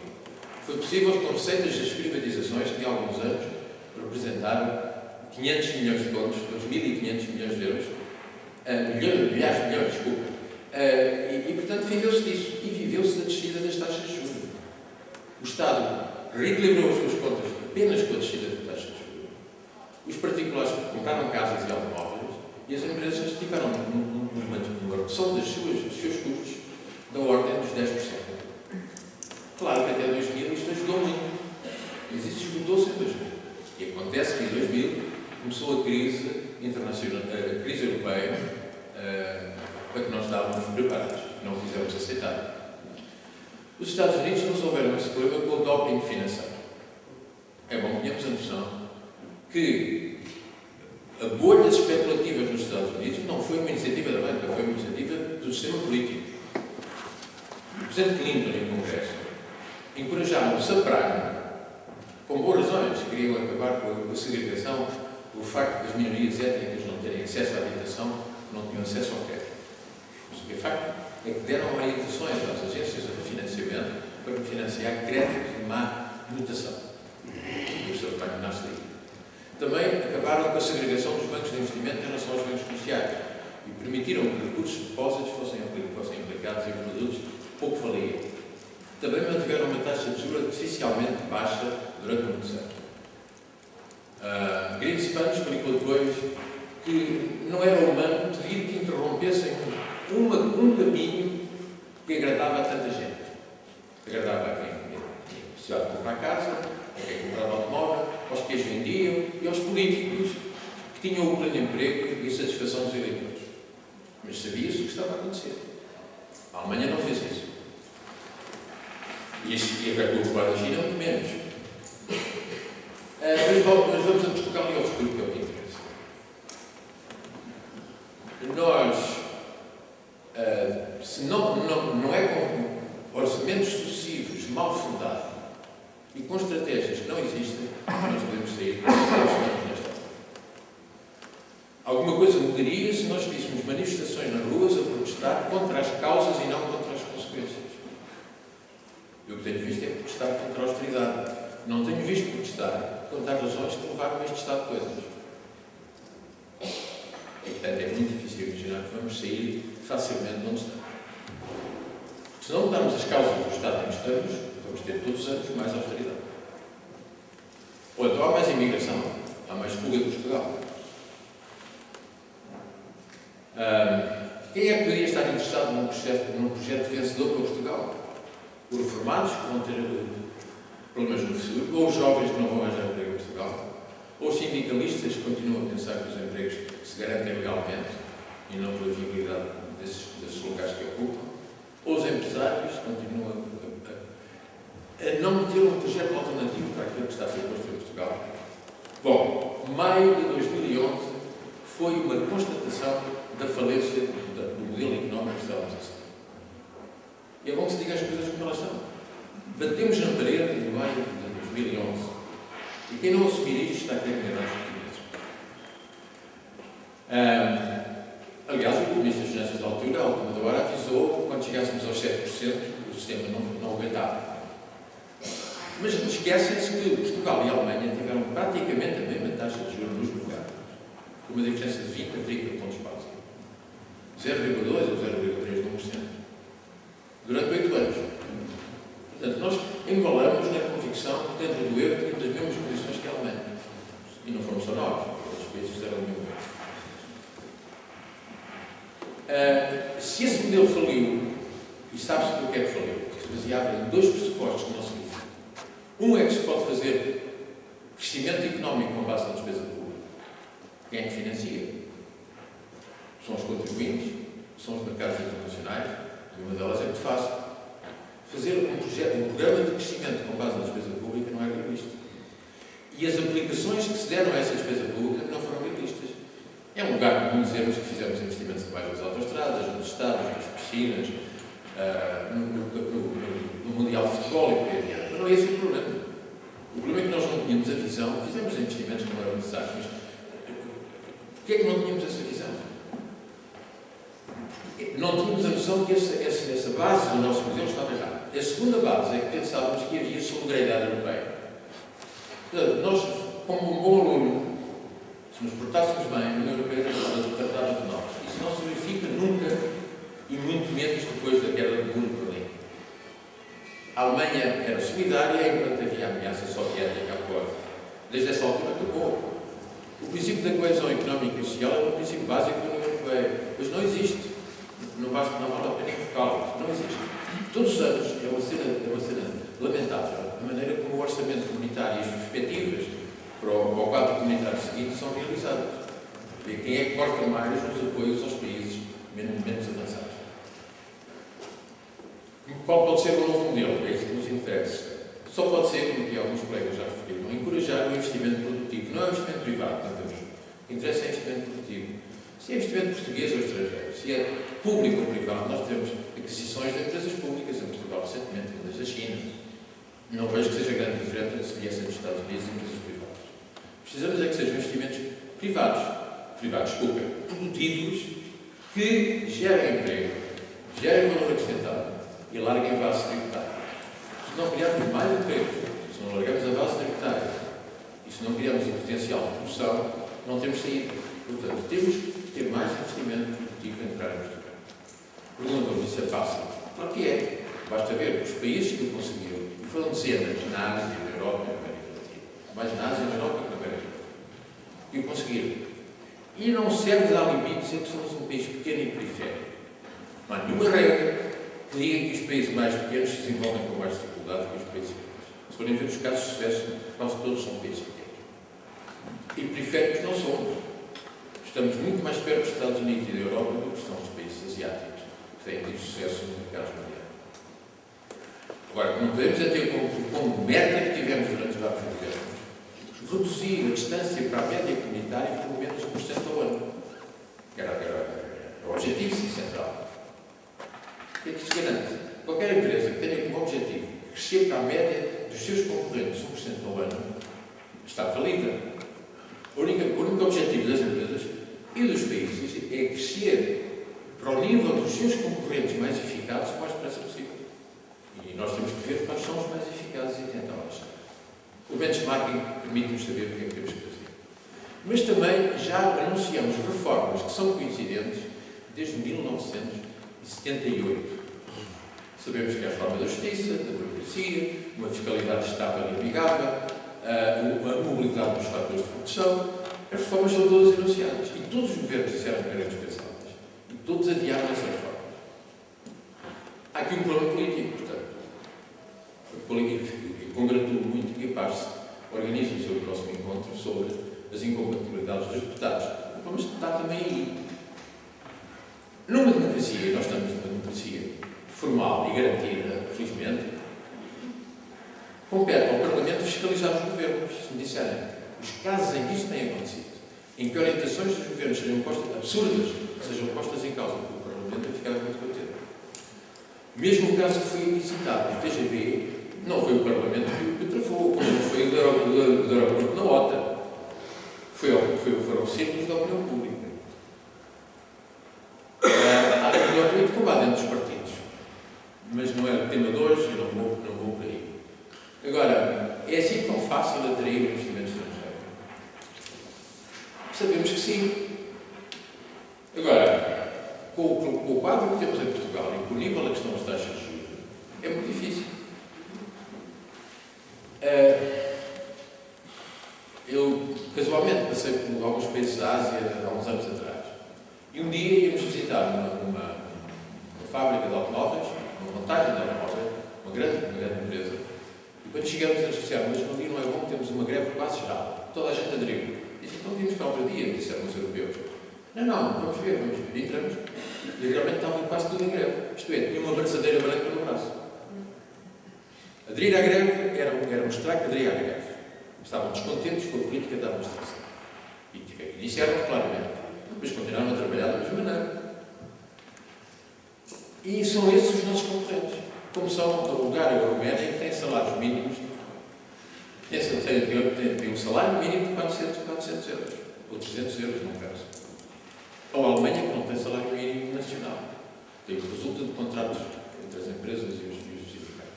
Foi possível com receitas das privatizações que, há alguns anos, representaram 500 milhões de contos, 2.500 milhões de euros, milhões, desculpa. E, portanto, viveu-se disso. E viveu-se da descida das taxas de juros. O Estado reequilibrou as suas contas apenas com a descida das taxas de juros. Os particulares compraram casas e automóveis e as empresas tiveram uma redução dos seus custos da ordem dos 10%. Claro que até 2000 isto ajudou muito. Mas isso esgotou-se em 2000. E acontece que em 2000 começou a crise internacional, a crise europeia, para que nós estávamos preparados, não quisemos aceitar. Os Estados Unidos resolveram esse problema com o doping financeiro. É bom que tenhamos a noção que a bolhas especulativas nos Estados Unidos não foi uma iniciativa da banca, foi uma iniciativa do sistema político. O Presidente Clinton, em Congresso, encorajaram o subprime, com boas razões, queriam acabar com a segregação, o facto das minorias étnicas não terem acesso à habitação, não tinham acesso ao crédito. Mas o que é facto é que deram orientações às agências de financiamento para financiar créditos de má notação. E o subprime nasce daí. Também acabaram com a segregação dos bancos de investimento em relação aos bancos comerciais e permitiram que recursos de depósitos fossem aplicados em produtos pouco valiam. Também mantiveram uma taxa de juros artificialmente baixa durante muitos anos. Greenspan explicou depois que não era humano pedir que interrompessem um caminho que agradava a tanta gente. Agradava a quem precisava de comprar casa, a quem comprava automóvel, aos que as vendiam e aos políticos que tinham o pleno emprego e a satisfação dos eleitores. Mas sabia-se o que estava a acontecer. A Alemanha não fez isso. E a República da China muito menos. Mas vamos a Portugal e ao futuro, que é o que interessa. Nós, se não é com orçamentos sucessivos mal fundados e com estratégias que não existem, nós podemos sair nesta. Alguma coisa mudaria se nós víssemos manifestações nas ruas a protestar contra as causas e não contra as consequências. Eu o que tenho visto é protestar contra a austeridade. Não tenho visto protestar contra as razões que levaram a este estado de coisas. E, portanto, é muito difícil imaginar que vamos sair facilmente de onde estamos. Se não mudarmos as causas do estado em que estamos, vamos ter todos os anos mais austeridade. Ou então há mais imigração, há mais fuga de Portugal. Quem é que poderia estar interessado num projeto vencedor para Portugal? Os reformados, que vão ter problemas no futuro, ou os jovens que não vão arranjar emprego em Portugal, ou os sindicalistas que continuam a pensar que os empregos se garantem legalmente e não pela viabilidade desses locais que ocupam, ou os empresários que continuam a não ter um projeto alternativo para aquilo que está a ser posto em Portugal. Bom, maio de 2011 foi uma constatação da falência do modelo económico que estávamos a seguir. E é bom que se diga as coisas como elas são. Batemos na parede em maio de 2011. E quem não assumir isto está a querer enganar os portugueses. Aliás, o Ministro das Finanças da altura, à última da hora, avisou que quando chegássemos aos 7%, o sistema não aguentava. Mas esquecem-se que Portugal e a Alemanha tiveram praticamente a mesma taxa de juros nos mercados, com uma diferença de 20 a 30 pontos básicos. 0,2% ou 0,3%. Durante 8 anos. Portanto, nós embalamos na convicção que dentro do euro temos as mesmas condições que a Alemanha. E não fomos só nós, outros países fizeram o mesmo. Se esse modelo faliu, e sabe-se por que é que faliu, porque se baseava em dois pressupostos que não se dizem. Um é que se pode fazer crescimento económico com base na despesa pública. Quem é que financia? São os contribuintes, são os mercados internacionais, e uma delas é muito fácil. Fazer um programa de crescimento com base na despesa pública não é realista. E as aplicações que se deram a essa despesa pública não foram realistas. É um lugar comum dizermos que fizemos investimentos debaixo das autoestradas, nos estados, nas piscinas, no Mundial de Futebol e por aí adiante. Mas não é esse o problema. O problema é que nós não tínhamos a visão, fizemos investimentos que não eram necessários, mas porquê é que não tínhamos essa visão? Não tínhamos a noção que essa base do nosso modelo estava errada. A segunda base é que pensávamos que havia solidariedade europeia. Portanto, nós, como um bom aluno, se nos portássemos bem, a União Europeia tratava de nós. Isso não se verifica nunca, e muito menos depois da queda do muro de Berlim. A Alemanha era solidária enquanto havia ameaça soviética à porta. Desde essa altura acabou. O princípio da coesão económica e social é um princípio básico da União Europeia. Mas não existe. Não vale a pena invocá-lo. Não existe. Todos os anos é uma cena lamentável a maneira como o orçamento comunitário e as perspectivas para o quadro comunitário seguinte são realizadas. E quem é que corta mais os apoios aos países menos avançados? Qual pode ser o novo modelo? É isso que nos interessa. Só pode ser, como aqui alguns colegas já referiram, encorajar o investimento produtivo. Não é o investimento privado, não temos. O que interessa é o investimento produtivo. Se é investimento português ou estrangeiro, se é público ou privado, nós temos aquisições de empresas públicas em Portugal recentemente, vindas da China. Não vejo que seja grande diferença se viessem dos Estados Unidos e empresas privadas. Precisamos é que sejam investimentos privados, produtivos, que gerem emprego, gerem valor acrescentado e larguem a base tributária. Se não criarmos mais emprego, se não largamos a base tributária e se não criarmos o potencial de produção, não temos saída. Portanto, temos que ter mais investimento produtivo a entrar em Portugal. Perguntam-me, isso é fácil? Claro que é. Basta ver os países que o conseguiram. E foram dezenas na Ásia, na Europa e na América Latina. Mais na Ásia, na Europa e na América Latina. E o conseguiram. E não serve de alibi dizer que somos um país pequeno e periférico. Não há nenhuma regra que diga que os países mais pequenos se desenvolvem com mais dificuldade que os países grandes. Se forem ver os casos de sucesso, quase todos são países pequenos. E periféricos não somos. Estamos muito mais perto dos Estados Unidos e da Europa do que estão os países asiáticos, que têm tido sucesso nos mercados mundiais. Agora, o que não podemos é ter como meta que tivemos durante vários governos reduzir a distância para a média comunitária por menos 1% ao ano. Era o objetivo central. O que é que isso garante? Qualquer empresa que tenha como objetivo crescer para a média dos seus concorrentes 1% ao ano está falida. O único objetivo das empresas e dos países é crescer para o nível dos seus concorrentes mais eficazes o mais depressa possível. E nós temos que ver quais são os mais eficazes e tentar lá chegar. O benchmarking permite-nos saber o que é que temos que fazer. Mas também já anunciamos reformas que são coincidentes desde 1978. Sabemos que é a reforma da justiça, da burocracia, uma fiscalidade estável e amigável, a mobilidade dos fatores de produção. As reformas são todas anunciadas e todos os governos disseram que eram indispensáveis e todos adiaram essas reformas. Há aqui um problema político, portanto. Eu congratulo muito que a PARSE organize o seu próximo encontro sobre as incompatibilidades dos deputados. O problema está também aí. Numa democracia, e nós estamos numa democracia formal e garantida, felizmente, compete ao Parlamento fiscalizar os governos. Se me disserem os casos em que isso tem acontecido, em que orientações dos governos sejam postas, absurdas, sejam postas em causa pelo Parlamento, eu ficava muito contente. Mesmo o caso que foi aqui citado, o TGV, não foi o Parlamento que o travou, como não foi o do aeroporto na OTA. Foram círculos da opinião pública. Há opinião pública como há dentro dos partidos. Mas não é o tema de hoje e não vou por aí. Agora, é assim tão fácil atrair o investimento estrangeiro? Sabemos que sim. Agora, com o quadro que temos em Portugal e com o nível a que estão as taxas de juros, é muito difícil. Eu, casualmente, passei por alguns países da Ásia há uns anos atrás. E um dia íamos visitar uma fábrica de automóveis, uma montagem de automóveis, uma grande empresa. E quando chegamos a associar, mas não é bom, temos uma greve quase geral. Toda a gente aderiu. Disse, então vimos cá outro dia, disseram os europeus. Não, vamos ver. E entramos. E realmente estavam quase tudo em greve. Isto é, tinha uma braçadeira branca no braço. Aderir à greve era mostrar que aderia à greve. Estavam descontentes com a política da administração. E disseram claramente. Depois continuaram a trabalhar da mesma maneira. E são esses os nossos concorrentes. Como são a Bulgária ou a Roménia, que têm salários mínimos, tem um salário mínimo de 400 euros. Ou 300 euros, no caso. Ou a Alemanha, que não tem salário mínimo nacional. Tem o resultado de contratos entre as empresas e os sindicatos.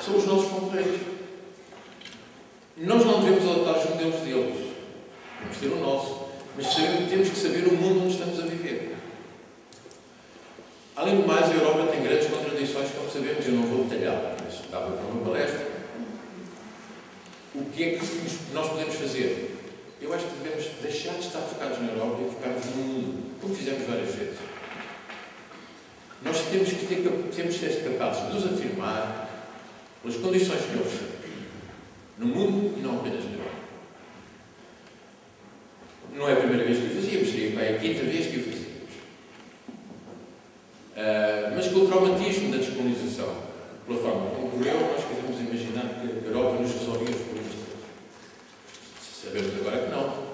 são os nossos concorrentes. Nós não devemos adotar os modelos deles. Temos que ter o nosso. Mas temos que saber o mundo onde estamos a viver. Além do mais, a Europa tem grandes contradições, como sabemos, eu não vou detalhar, mas estava para uma palestra. O que é que nós podemos fazer? Eu acho que devemos deixar de estar focados na Europa e focarmos no mundo, como fizemos várias vezes. Nós temos que ser capazes de nos afirmar pelas condições que oferecemos, no mundo e não apenas na Europa. Não é a primeira vez que o fazíamos, seria a quinta vez que o fazíamos. Mas com o traumatismo da descolonização, pela forma como ocorreu, nós queremos imaginar que a Europa nos resolvia os problemas todos. Sabemos agora que não.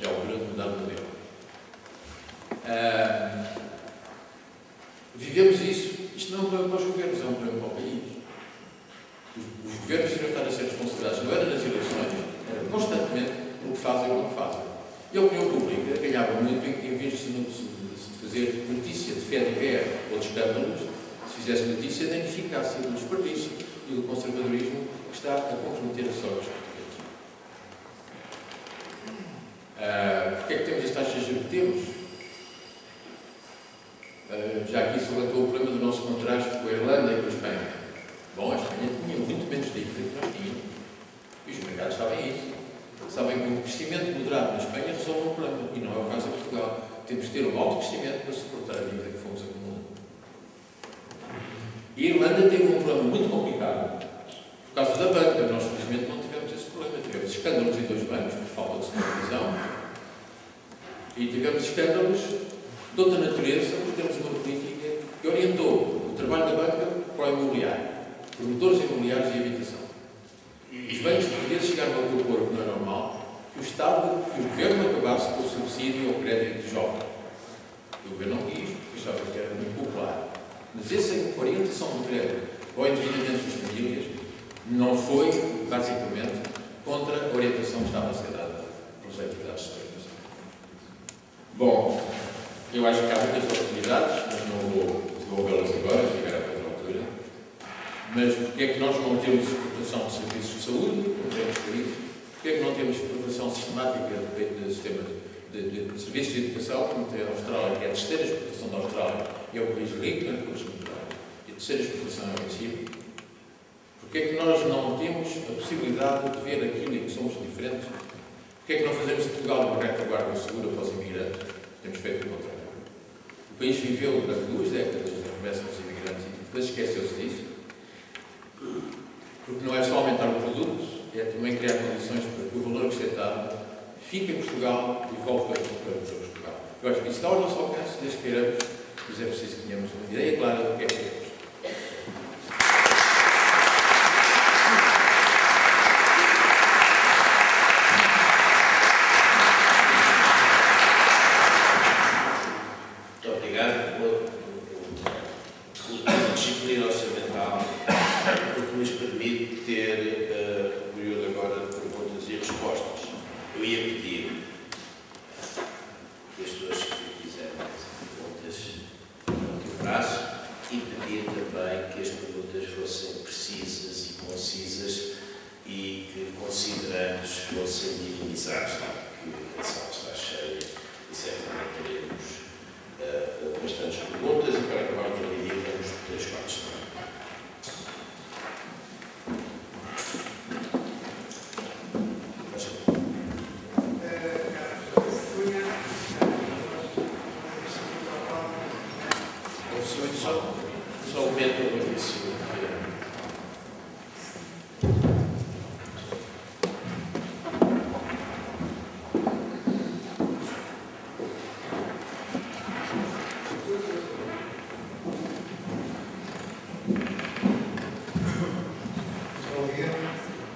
Já é altura de mudar o modelo. Vivemos isso. Isto não é um problema para os governos, é um problema para o país. Os governos devem estar a ser responsabilizados, não era nas eleições, era constantemente pelo que fazem e como fazem. E a opinião pública ganhava muito em vez de se fazer notícia de fé de guerra ou de escândalos, se fizesse notícia da ineficácia do desperdício e do conservadorismo que está a comprometer a sorte dos portugueses. Porquê é que temos as taxas de temos? Já aqui se levantou o problema do nosso contraste com a Irlanda e com a Espanha. Bom, a Espanha tinha muito menos dívida que nós tínhamos. E os mercados sabem isso. Sabem que um crescimento moderado na Espanha resolve o problema. E não é o caso em Portugal. Temos que ter um alto crescimento para suportar a dívida que fomos acumulando. E a Irlanda teve um problema muito complicado. Por causa da banca, nós felizmente não tivemos esse problema. Tivemos escândalos em 2 bancos por falta de supervisão. E tivemos escândalos de outra natureza, porque temos uma política que orientou o trabalho da banca para o imobiliário, promotores imobiliários e habitação. Os bancos portugueses chegaram a propor, que não é normal, que o governo acabasse com o subsídio ao crédito de jovem. O governo não quis, porque achava que era muito popular. Mas essa orientação do crédito ao endividamento das famílias não foi, basicamente, contra a orientação que estava a ser dada pelas entidades de supervisão. Bom, eu acho que há muitas oportunidades, mas não vou desenvolvê-las agora, chegar a outra altura. Mas porque é que nós não temos exportação de serviços de saúde, como temos países? Porque é que não temos exportação sistemática de sistemas de serviços de educação, como tem a Austrália, que é a terceira exportação da Austrália, e é o país rico em recursos naturais, e a terceira exportação é o ensino? Porque é que nós não temos a possibilidade de ver aquilo em que somos diferentes? Porque é que não fazemos de Portugal uma retaguarda segura para os imigrantes? Temos feito o contrário. O país viveu durante 2 décadas da remessa dos imigrantes e depois esqueceu-se disso. Porque não é só aumentar o produto, é também criar condições para que o valor acrescentado fique em Portugal e volte para Portugal. Eu acho que isso está ao nosso alcance, desde que queiramos, mas é preciso que tenhamos uma ideia clara do que é que queremos.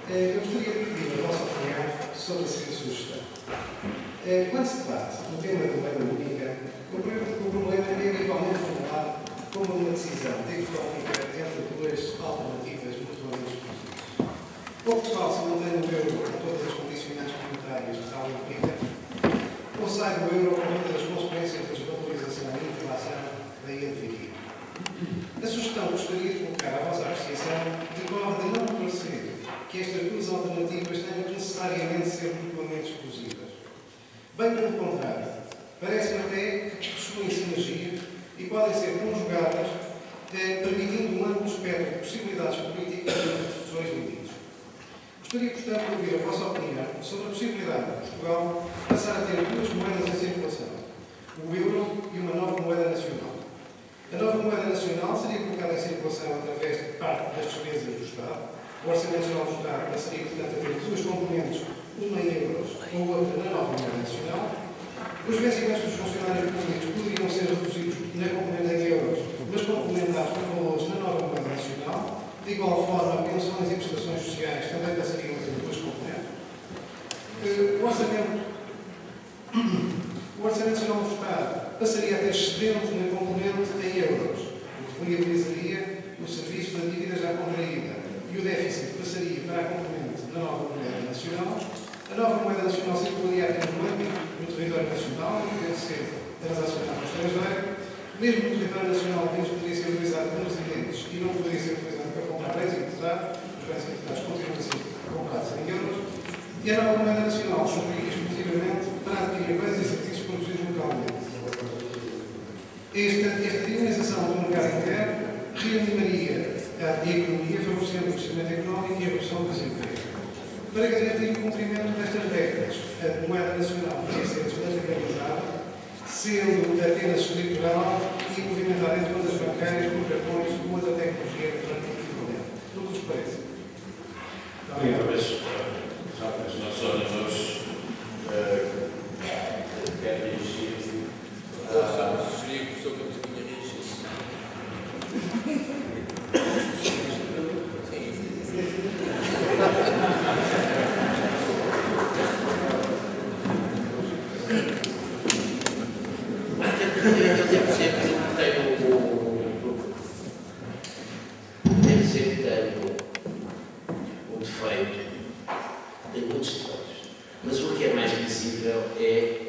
Eu gostaria de pedir a vossa opinião sobre a seguinte sugestão. Quando se trata do tema da moeda única, o problema é igualmente formulado como uma decisão dicotómica entre 2 alternativas mutuamente exclusivas. Ou Portugal se mantém no euro com todas as condicionantes monetárias que tal implica, ou sai do euro com todas as consequências da desvalorização e inflação daí advir. A sugestão que gostaria de colocar à vossa apreciação decorre de que estas duas alternativas tenham que necessariamente ser mutuamente exclusivas. Bem pelo contrário, parece-me até que possuem sinergia e podem ser conjugadas, permitindo um amplo espectro de possibilidades políticas e discussões limites. Gostaria, portanto, de ouvir a vossa opinião sobre a possibilidade de Portugal passar a ter duas moedas em circulação, o euro e uma nova moeda nacional. A nova moeda nacional seria colocada em circulação através de parte das despesas do Estado. O Orçamento Geral do Estado passaria, portanto, a ter duas componentes, uma em euros ou outra na nova moeda nacional. Os vencimentos dos funcionários públicos poderiam ser reduzidos na componente em euros, mas complementados por valores na nova moeda nacional. De igual forma, pensões e prestações sociais também passariam a ter duas componentes. O Orçamento Geral do Estado passaria a ter excedente na componente em euros, o que viabilizaria o serviço da dívida já contraída, e o déficit passaria para a componente da nova moeda nacional. A nova moeda nacional circularia apenas no âmbito do território nacional, podendo ser transacionada no estrangeiro. Mesmo no território nacional, apenas poderia ser utilizado por residentes e não poderia ser utilizado para comprar bens importados. Os bens importados continuam a ser comprados em euros. E a nova moeda nacional serviria exclusivamente para adquirir bens e serviços produzidos localmente. Esta dinamização do mercado interno reanimaria a economia, favorecendo o crescimento económico e a redução do desemprego. Para garantir o cumprimento destas regras, a moeda nacional poderia ser desnaturalizada, sendo apenas escritural e movimentada em contas bancárias por cartões ou outra tecnologia eletrónica equivalente. Não vos parece? Talvez, já que os nossos oradores querem reagir. Seria que o professor Campos tinha um defeito, tem muitos defeitos, mas o que é mais visível é